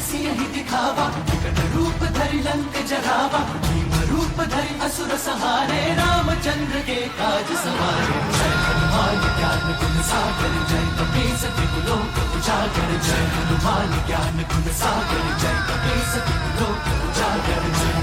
सिंह दिखावा विकट रूप धरि लंक जरावा भीम रूप धरि असुर सहारे रामचंद्र के काज सवारे जय हनुमान ज्ञान गुण सागर जय कपीसति लोक उजागर जय हनुमान ज्ञान गुण सागर जय कपीसति लोक उजागर जय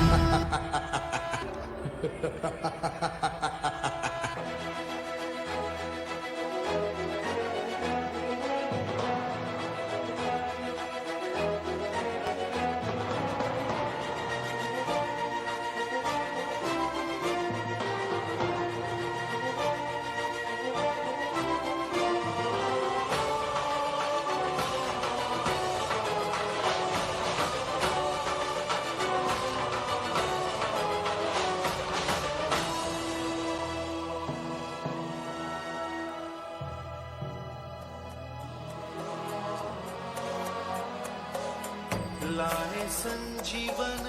लाए संजीवन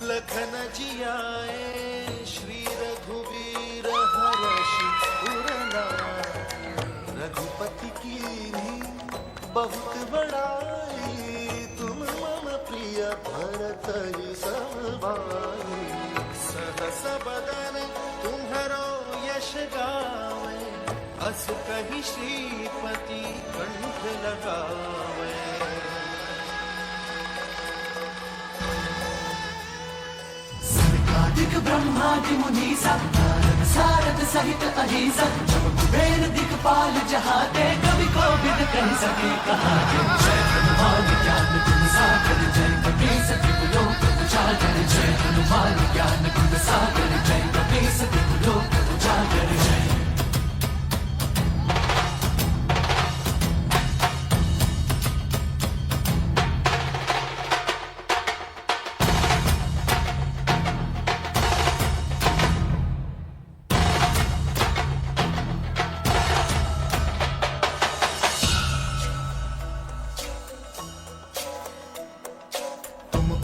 लखन जियाए श्री रघुवीर हर्षि उर लाए रघुपति की बहुत बड़ाई तुम मम प्रिय भरत सम भाई सहस बदन तुम्हारो यश गावे अस कहि श्रीपति कंठ लगावे दिख ब्रह्मादि मुनीसा नारद सारद सहित अहिसा जब कुबेर दिखपाल जहाते कवि कोविद कह सके कहा जय हनुमान ज्ञान गुण सागर जय कपीसति लोक उजागर जय हनुमान ज्ञान गुण सागर जय कपीसति लोक उजागर जय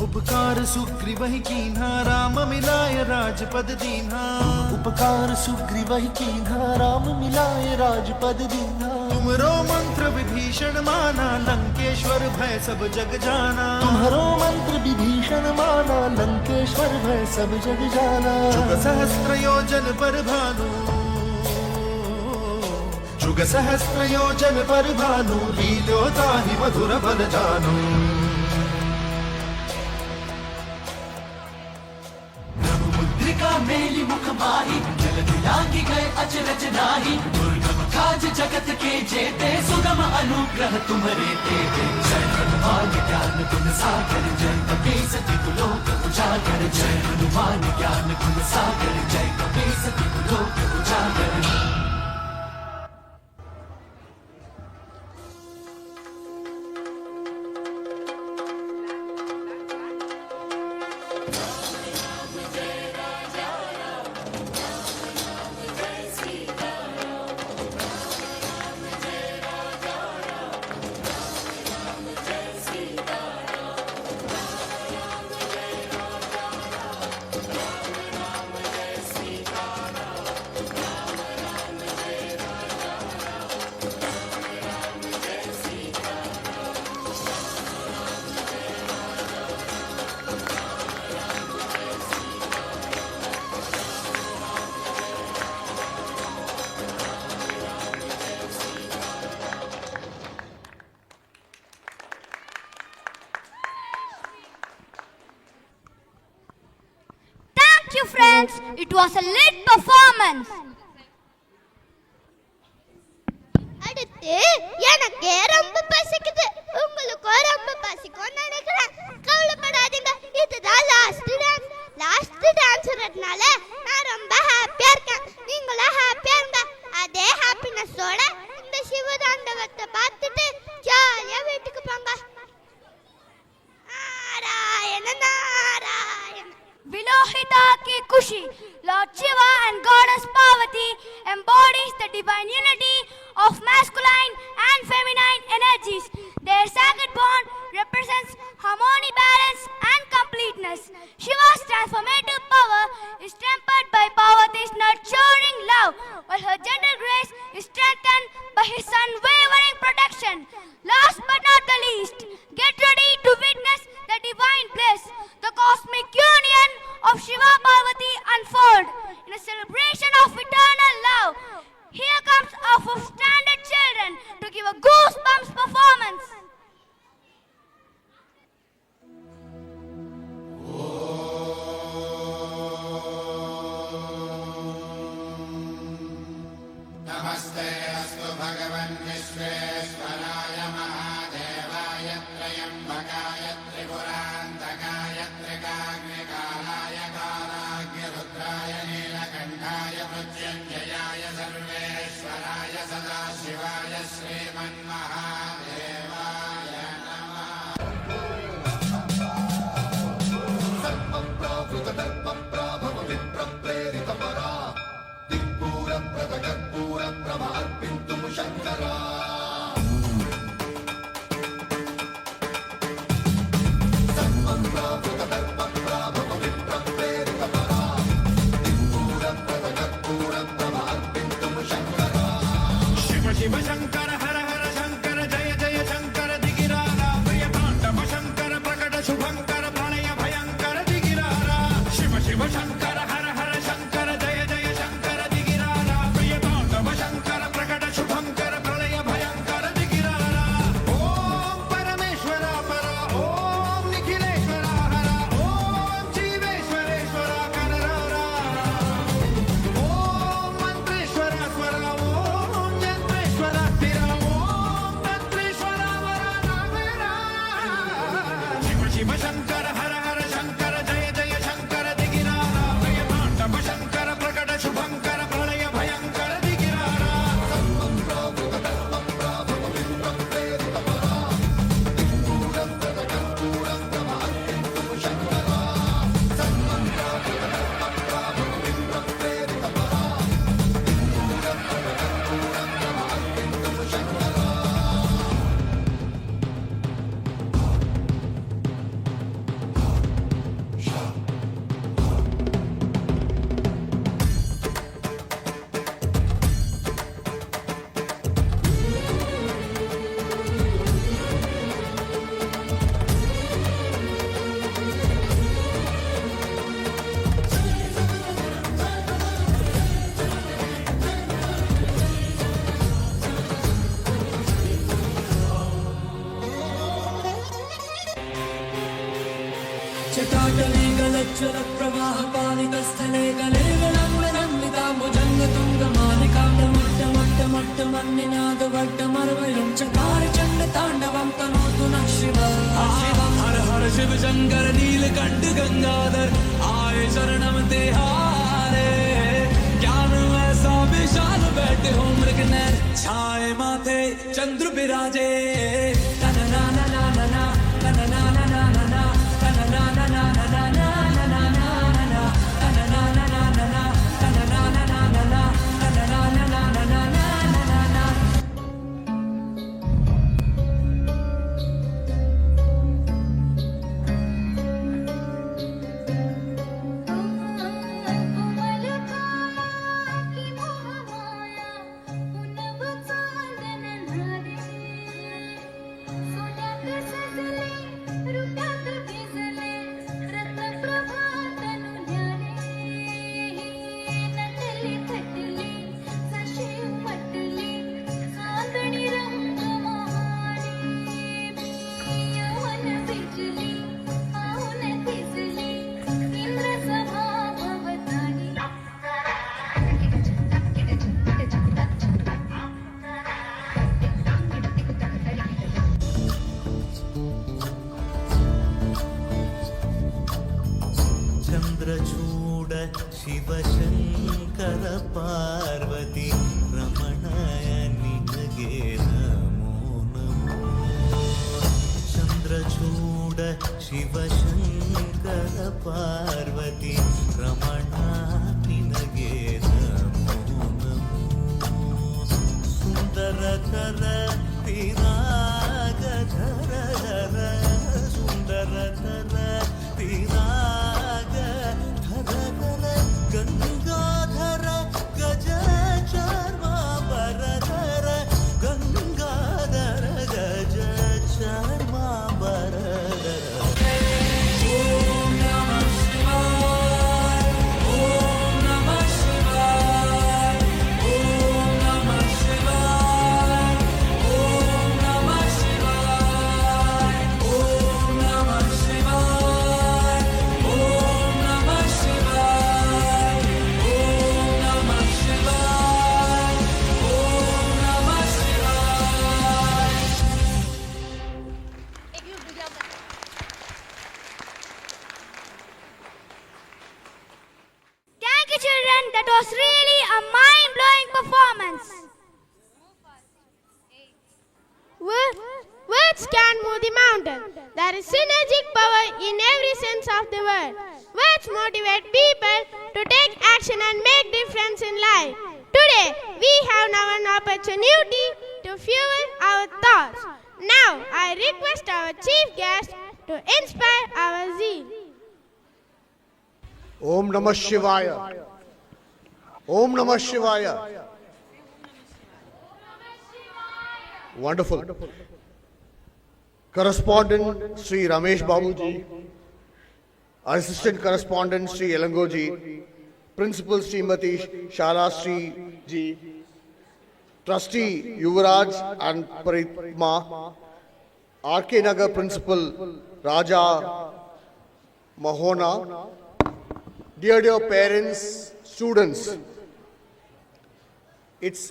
उपकार सुग्रीव कीन्हा राम मिलाय राजपद दीन्हा उपकार सुग्रीव कीन्हा राम मिलाय राजपद दीन्हा तुमरो मंत्र विभीषण माना लंकेश्वर भय सब जग जाना तुम्हारो मंत्र विभीषण माना लंकेश्वर भय सब जग जाना जुग सहस्त्र योजन पर भानु जुग सहस्त्र योजन पर भानु लीलो ताहि मधुर बल जानु मेली मुख माही जल दिलांगी गए अचरज नाही दुर्गम काज जगत के जेते सुगम अनुग्रह तुम्हारे तेते जय हनुमान ज्ञान गुण सागर जय कपीसति लोक उजागर जय हनुमान ज्ञान गुण सागर जय कपीसति लोक उजागर See you, friends. It was a lit performance. அடுத்து எனக்கு ரொம்ப பசிக்குது, உங்களுக்கும் ரொம்ப பசிக்கும்னு நினைக்கிறேன். கவலைப்படாதீங்க, இதுதான் லாஸ்ட் டான்ஸ்ன்றதுனால நான் ரொம்ப ஹாப்பியா இருக்கேன். நீங்களும் ஹாப்பியா இருங்க. அதே ஹாப்பினஸோட இந்த சிவதாண்டவத்தை பார்த்துட்டு ஜாலியா வீட்டுக்கு போங்க. Narayana Narayana. Vilohita ki Kushi, Lord Shiva and Goddess Parvati embodies the divine unity of masculine and feminine energies. Their sacred bond represents harmony, balance and completeness. Shiva's transformative power is tempered by Parvati's nurturing love, while her gentle grace is strengthened by his unwavering protection. Last but not the least, get ready to witness the divine bliss, the cosmic union of Shiva Parvati unfold in a celebration of eternal love. Here comes our standard children to give a goosebumps performance. Namaste astu Bhagavan Vishveshwaraya Mahadevaya Trayambakaya Tripurantakaya Trikagnikalaya Kalagya Rudraya Nilakantaya Mrityunjayaya Sarveshwaraya Sadashivaya Sriman Mahadevaya Namah. Sarvapravruta Darpaprabhava Vipraprerita Para Dippura Pratagapura Prabha Arpintum Shankara. Sarvapravruta Darpaprabhava Vipraprerita Para Dippura Pratagapura Prabha Arpintum Shankara. Shiva Shiva Shankara Hara Hara Shankara Jaya Jaya Shankara Digirara Priya Tandava Shankara Prakata Shubhankara Pranaya Bhayankara Digirara Shiva Shiva Shankara Hara Hara Shankara Jaya Jaya Shankara Digirara Priya Tandava Shankara Prakata Shubhankara Pranaya Bhayankara Digirara. Om Parameshwara Para Om Nikhileshwara Hara Om Jiveshwareshwara Karara Om Mantreshwara Swara Om Yantreshwara Tira Om Tantreshwara Vara Navera. Shiva Shiva Shankara Hara Hara Shankara Jaya Jaya Shankara Digirara Priya Tandava Shankara Prakata Shubhankara Pranaya Bhayankara Digirara. Sarvam Prabhuta Dharma Prabhava Vipraprerita Para Dippura Pratagapura Prabha Arpintum Shankara. Sarvam Prabhuta Dharma Prabhava Vipraprerita Para Dippura Pratagapura Prabha Arpintum Shankara. चटाटले गलज्जल प्रवाह पालितस्थले गले गलम्बनन्विता भुजङ्गतुङ्गमालिकाम्बमट्टमट्टमट्टमन्निनादवट्टमर्वयं चकार चण्ड ताण्डवं तनोतु नः शिवः हर हर शिव शङ्कर नीलकण्ठ गङ्गाधर आए शरणम तेहारे ज्ञान ऐसा विशाल बैठे हो मृग नैन छाए माथे चंद्र विराजे तनना ना ना ना ना तनना ना ना ना ना तनना ना ना ना ना ना ना ना ना तनना ना ना ना ना तनना ना ना ना ना तनना ना ना ना ना ना ना ಚಂದ್ರಚೂಡ ಶಿವಶಂಕರ ಪಾರ್ವತಿ ರಮಣಯ ನಿನಗೆ ನಮೋ ನಮೋ. ಚಂದ್ರಚೂಡ ಶಿವಶಂಕರ ಪಾರ್ವತಿ ರಮಣ ನಿನಗೆ ನಮೋ ನಮೋ. ಸುಂದರತರ ಪಿರಾಗಧರ ಧರ ಸುಂದರತರ ಪಿರಾಗ ಧರ ಧರ ಗಂಗಾಧರ ಗಜ ಚರ್ಮಾಂಬರಧರ ಗಂಗಾಧರ ಗಜ ಚರ್ಮಾಂಬರಧರ. ಓಂ ನಮಃ ಶಿವಾಯ ಓಂ ನಮಃ ಶಿವಾಯ ಓಂ ನಮಃ ಶಿವಾಯ ಓಂ ನಮಃ ಶಿವಾಯ ಓಂ ನಮಃ ಶಿವಾಯ ಓಂ ನಮಃ ಶಿವಾಯ ಓಂ ನಮಃ ಶಿವಾಯ ಓಂ ನಮಃ ಶಿವಾಯ. Thank you, children. That was really a mind-blowing performance. Words can move the mountain. There is synergic power in every sense of the word. Words motivate people to take action and make difference in life. Today, we have now an opportunity to fuel our thoughts. Now, I request our chief guest to inspire our zeal. Om Namah Shivaya. Om Namah Shivaya. Wonderful. Correspondent Sri Ramesh Babuji, Assistant Correspondent Sri Elangoji, Principal Srimati Shala Sri Ji, Trustee Yuvraj and Paritma, RK Nagar Principal Raja Mahona, dear parents, students, it's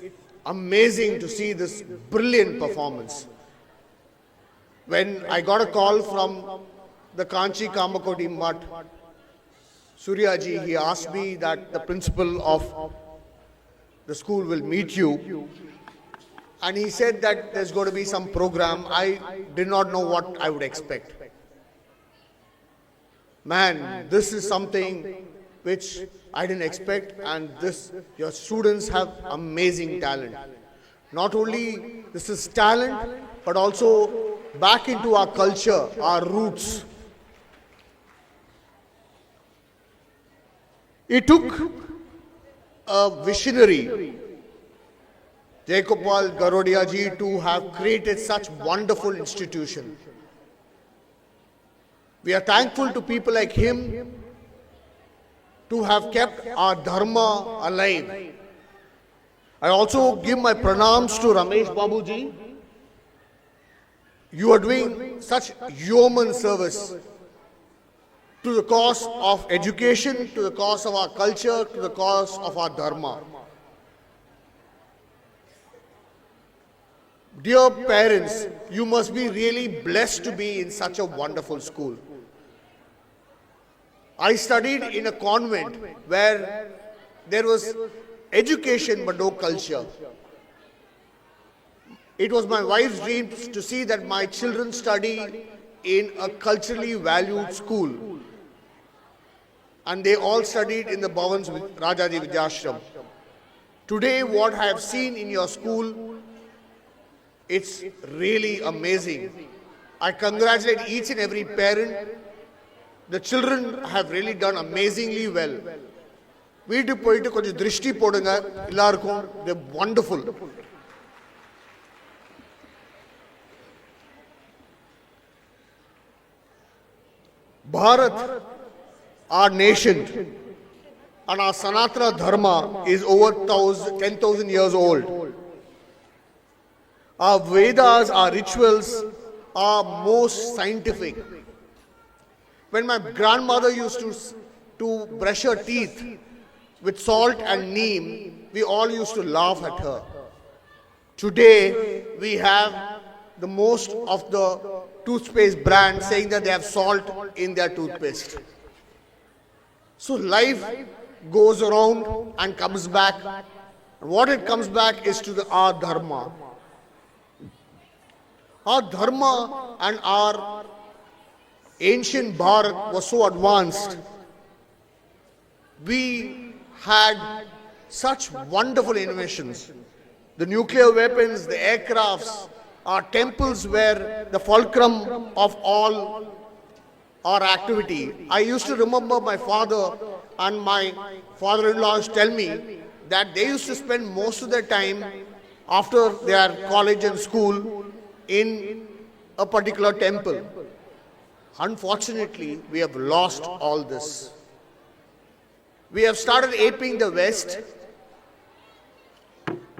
amazing to see this brilliant performance. When I got a call from the Kanchi Kamakoti Mutt, Suryaji, he asked me that the principal of the school will meet you. And he said that there's going to be some program. I did not know what I would expect. Man, this is something which I didn't expect, and your students have amazing talent. Not only this is talent, but also back into our culture, our roots. It took a visionary, Jayagopal Garodia ji, to have created such wonderful institution. We are thankful to people like him to have kept our dharma alive. I also give my pranams to Ramesh Babuji. You are doing such yeoman service to the cause of education, to the cause of our culture, to the cause of our dharma. Dear parents, you must be really blessed to be in such a wonderful school. I studied in a convent where there was education but no culture. It was my wife's dream to see that my children study in a culturally valued school. And they all studied in the Bhavans Rajaji Vidyashram. Today, what I have seen in your school, it's really amazing. I congratulate each and every parent. The children have really done amazingly well. வீட்டுக்கு போயிட்டு கொஞ்சம் திருஷ்டி போடுங்க எல்லாருக்கும். They're wonderful. Bharat, our nation, and our Sanatana Dharma is over 10,000 years old. Our Vedas, our rituals are most scientific. When my grandmother used to brush her teeth with salt and neem, we all used to laugh at her. Today, we have the most of the toothpaste brands saying that they have salt in their toothpaste. So life goes around and comes back. And what it comes back is to our dharma. Our dharma and our ancient Bharat was so advanced. We had such wonderful innovations. The nuclear weapons, the aircrafts, our temples were the fulcrum of all our activity. I used to remember my father and my father-in-laws tell me that they used to spend most of their time after their college and school in a particular temple. Unfortunately, we have lost all this. We have started aping the West.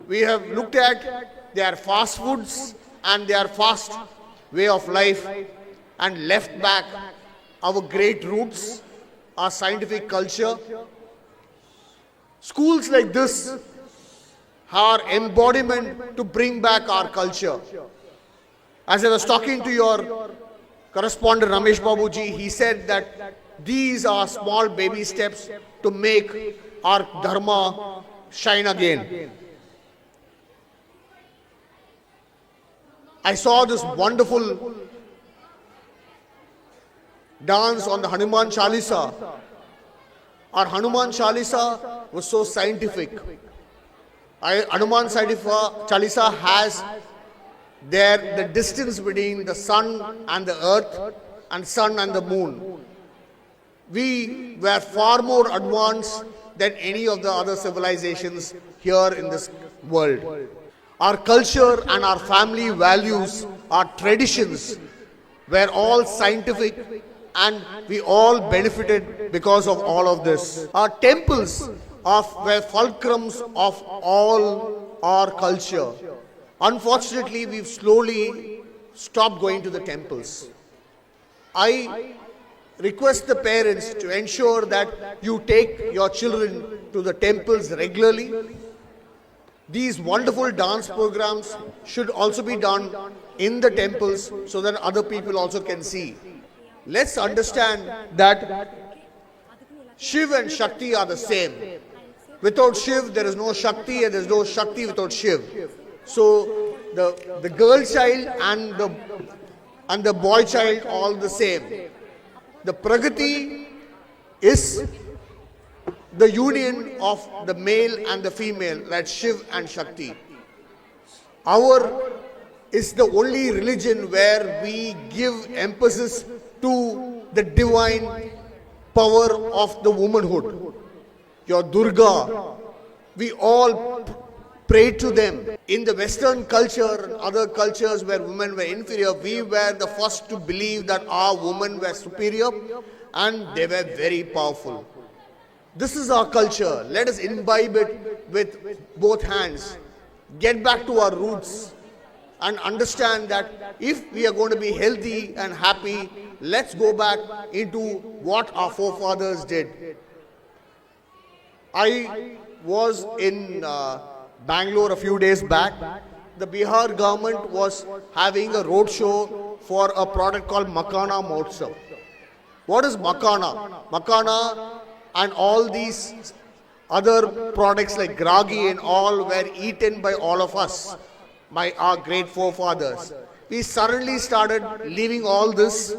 We have looked at their fast foods and their fast way of life and left back our great roots, our scientific culture. Schools like this are embodiment to bring back our culture. As I was talking to your correspondent Ramesh Babuji, he said that these are small baby steps to make our dharma shine again. I saw this wonderful dance on the Hanuman Chalisa. Our Hanuman Chalisa was so scientific. Hanuman Chalisa has the distance between the sun and the earth and sun and the moon. We were far more advanced than any of the other civilizations here in this world. Our culture and our family values, our traditions were all scientific, and we all benefited because of all of this. Our temples were fulcrums of all our culture. Unfortunately, we've slowly stopped going to the temples. I request the parents to ensure that you take your children to the temples regularly. These wonderful dance programs should also be done in the temples so that other people also can see. Let's understand that Shiv and Shakti are the same. Without Shiv, there is no Shakti, and there is no Shakti without Shiv. So the girl child and the boy child all the same. The Pragati is the union of the male and the female, that's Shiv and Shakti. Our is the only religion where we give emphasis to the divine power of the womanhood. Your Durga, we all pray to them. In the Western culture and other cultures where women were inferior, we were the first to believe that our women were superior and they were very powerful. This is our culture. Let us imbibe it with both hands. Get back to our roots and understand that if we are going to be healthy and happy, let's go back into what our forefathers did. I was in Bangalore a few days back. The Bihar government was having a road show for a product called Makhana Mahotsav. What is Makhana? Makhana and all these other products like Gragi and all were eaten by all of us, by our great forefathers. We suddenly started leaving all this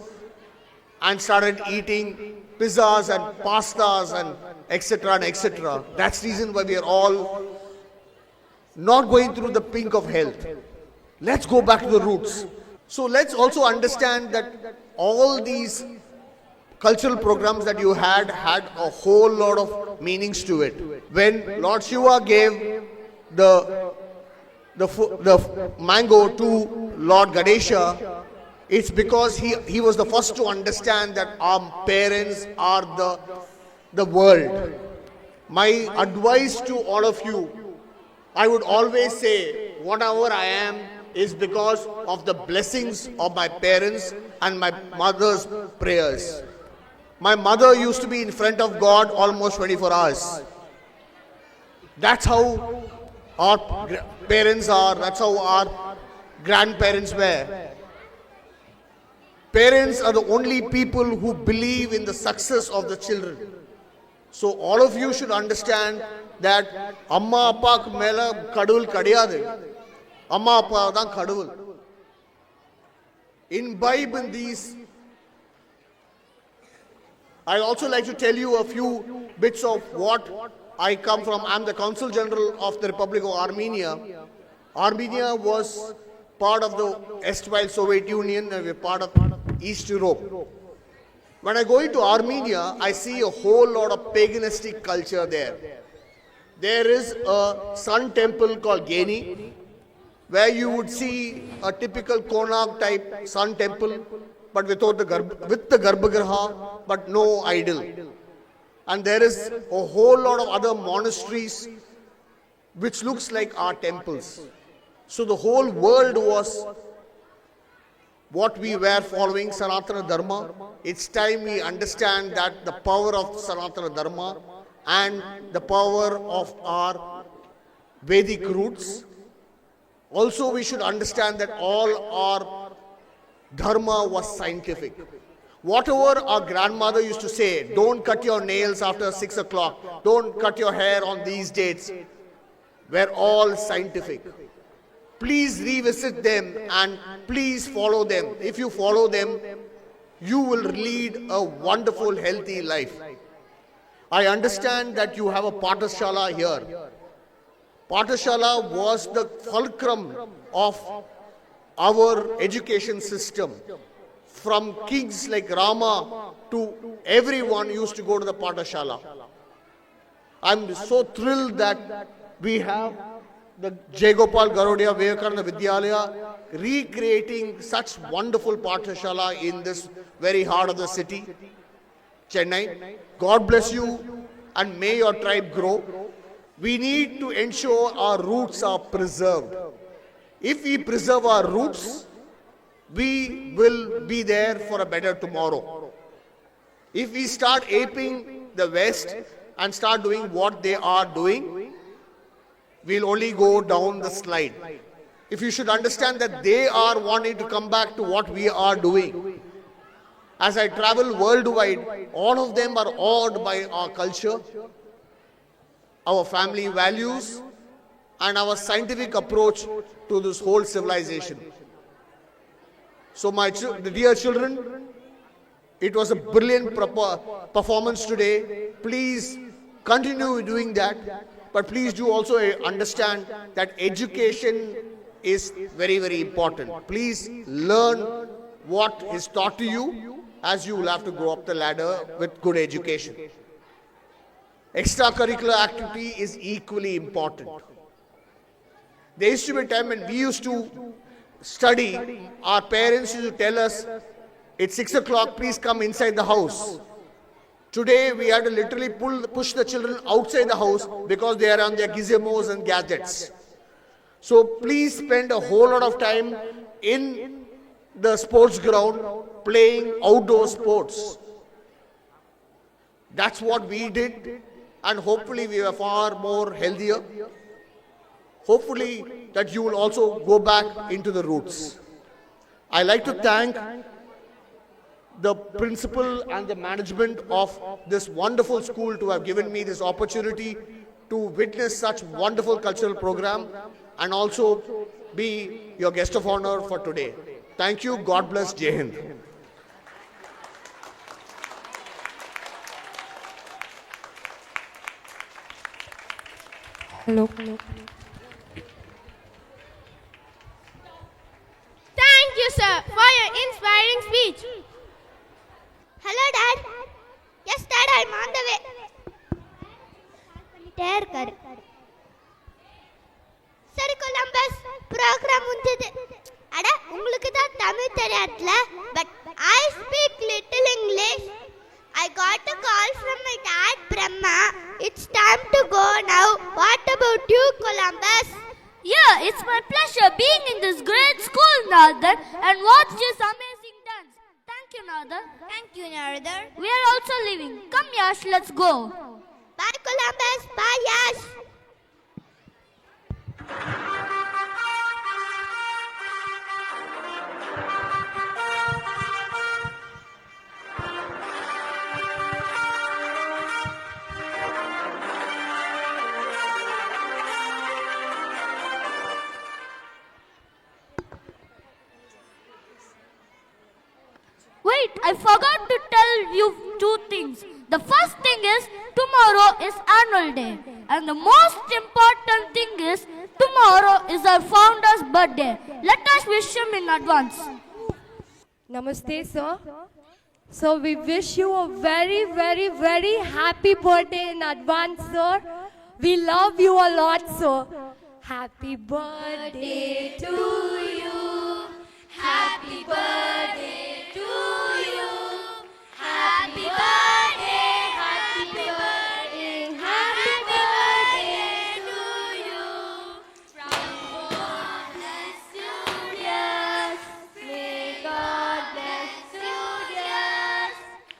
and started eating pizzas and pastas and etc. and etc. That's the reason why we are all not going through the pink of health. Let's go back to the roots. So let's also understand that all these cultural programs that you had a whole lot of meanings to it. When Lord Shiva gave the mango to Lord Ganesha, it's because he was the first to understand that our parents are the world. My advice to all of you, I would always say, whatever I am is because of the blessings of my parents and my mother's prayers. My mother used to be in front of God almost 24 hours. That's how our parents are, that's how our grandparents were. Parents are the only people who believe in the success of the children. So all of you should understand that Amma Appa mela kadavul kadiyadu. Amma Appa dhan kadavul. Imbibe in these. I also like to tell you a few bits of what I come from. I'm the Consul General of the Republic of Armenia. Armenia was part of the erstwhile Soviet Union and we're part of East Europe. When I go into Armenia, I see a whole lot of paganistic culture there. There is a sun temple called Geni, where you would see a typical Konark type sun temple, but with the Garbhagriha, but no idol. And there is a whole lot of other monasteries which looks like our temples. So the whole world was what we were following, Sanatana Dharma. It's time we understand that the power of Sanatana Dharma and the power of our Vedic roots. Also, we should understand that all our Dharma was scientific. Whatever our grandmother used to say, don't cut your nails after 6 o'clock, don't cut your hair on these dates, were all scientific. Please revisit them and please follow them. If you follow them, you will lead a wonderful, healthy life. I understand that you have a Pathashala here. Pathashala was the fulcrum of our education system. From kings like Rama to everyone used to go to the Pathashala. I'm so thrilled that we have the Jayagopal Garodia Vivekananda Vidyalaya recreating such wonderful Pathashala in this very heart of the city, Chennai. God bless you and may your tribe grow. We need to ensure our roots are preserved. If we preserve our roots, we will be there for a better tomorrow. If we start aping the West and start doing what they are doing, we'll only go down the slide. If you should understand that they are wanting to come back to what we are doing. As I travel worldwide, all of them are awed by our culture, our family values, and our scientific approach to this whole civilization. So my dear children, it was a brilliant performance today. Please continue doing that. But please do also understand that education is very, very important. Please learn what is taught to you as you will have to go up the ladder with good education. Extracurricular activity is equally important. There used to be a time when we used to study, our parents used to tell us, it's 6 o'clock, please come inside the house. Today, we have to literally push the children outside the house because they are on their gizmos and gadgets. So please spend a whole lot of time in the sports ground playing outdoor sports. That's what we did, and hopefully we are far more healthier. Hopefully that you will also go back into the roots. I like to thank the principal and the management of this wonderful school to have given me this opportunity to witness such wonderful cultural program and also be your guest of honor for today. Thank you. God bless. Jai Hind. Hello. Thank you, sir, for your inspiring speech. Hello, Dad. Yes, Dad, I'm on the way. சரி Columbus program முடிஞ்சது. அட உங்களுக்கு தான் தமிழ் தெரியாதுல, but I speak little English. I got a call from my dad, Brahma. It's time to go now. What about you, Columbus? Yeah, it's my pleasure being in this great school, Narada, and watch this amazing dance. Thank you, Narada. Thank you, Narada. We are also leaving. Come, Yash, let's go. Bye, Columbus. Bye, Yash. I forgot to tell you two things. The first thing is tomorrow is annual day. And the most important thing is tomorrow is our founder's birthday. Let us wish him in advance. Namaste, sir. So we wish you a very, very, very happy birthday in advance, sir. We love you a lot, sir. Happy birthday to you. Happy birthday to you. Happy birthday, happy birthday, happy birthday to you. From God's studios, may God bless studios.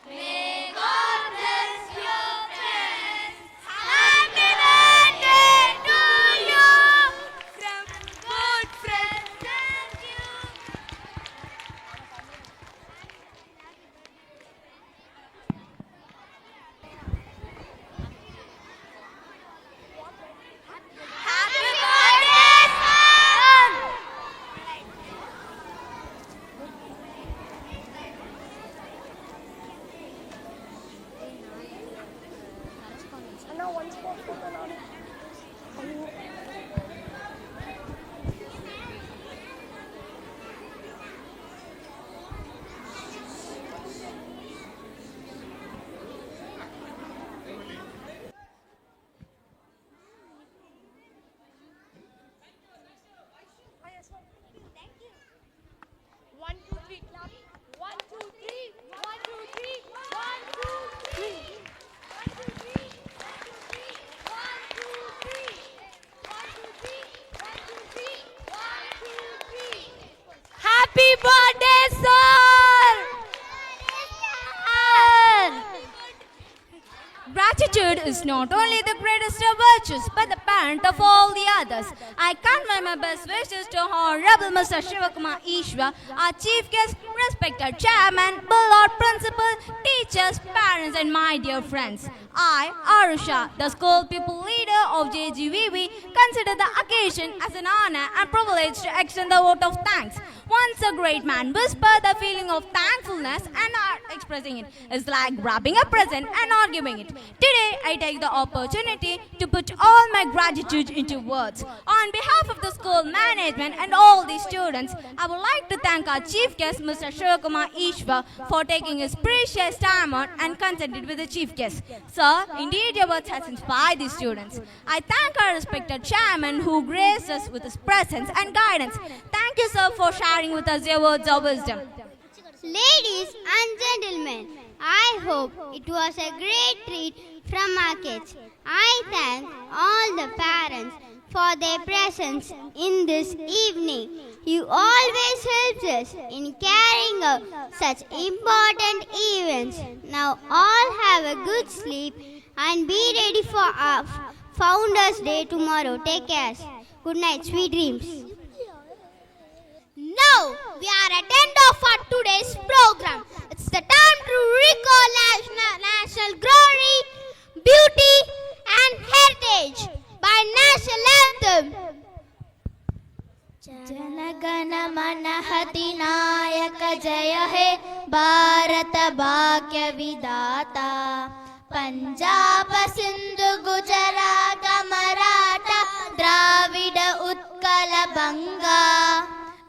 May God bless your friends. Happy birthday to you. From good friends and you. Happy birthday, sir! One, two, three, clap. 1, 2, 3. 1, 2, 3. 1, 2, 3. 1, 2, 3. 1, 2, 3. 1, 2, 3. 1, 2, 3. 1, 2, 3. Happy birthday, sir! Gratitude is not only the greatest of virtues, but the parent of all the others. I convey my best wishes to Honorable Mr. Shivakumar Ishwar, our Chief Guest, respected Chairman, beloved Principal, teachers, parents, and my dear friends. I, Arusha, the school people leader of JGVV, consider the occasion as an honor and privilege to extend the vote of thanks. Once a great man whispered the feeling of thankfulness, and expressing it is like wrapping a present and not giving it. Today, I take the opportunity to put all my gratitude into words. On behalf of the school management and all the students, I would like to thank our chief guest, Mr. Shivakumar Ishwar, for taking his precious time out and consented with the chief guest. Sir, indeed your words has inspired the students. I thank our respected chairman who graced us with his presence and guidance. Thank you, sir, for sharing with us your words of wisdom. Ladies and gentlemen, I hope it was a great treat from our kids. I thank all the parents for their presence in this evening. You always helped us in carrying out such important events. Now all have a good sleep and be ready for our Founders Day tomorrow. Take care. Good night, sweet dreams. Now we are at the end of our today's program. It's the time to recall national glory, beauty and heritage by national anthem. जनगण मन अधिनायक जय हे भारत भाग्य विधाता पंजाब सिंधु गुजरात मराठा द्राविड उत्कल बंगा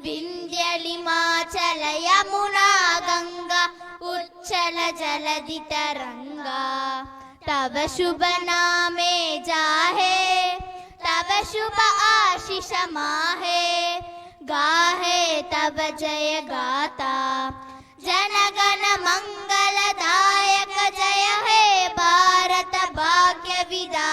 विंध्य हिमाचल यमुना गंगा उच्चल जलधि तरंगा तब शुभ नामे जाहे तब शुभ आशीष माहे गाहे तब जय गाता जनगण मंगलदायक जय हे भारत भाग्य विधाता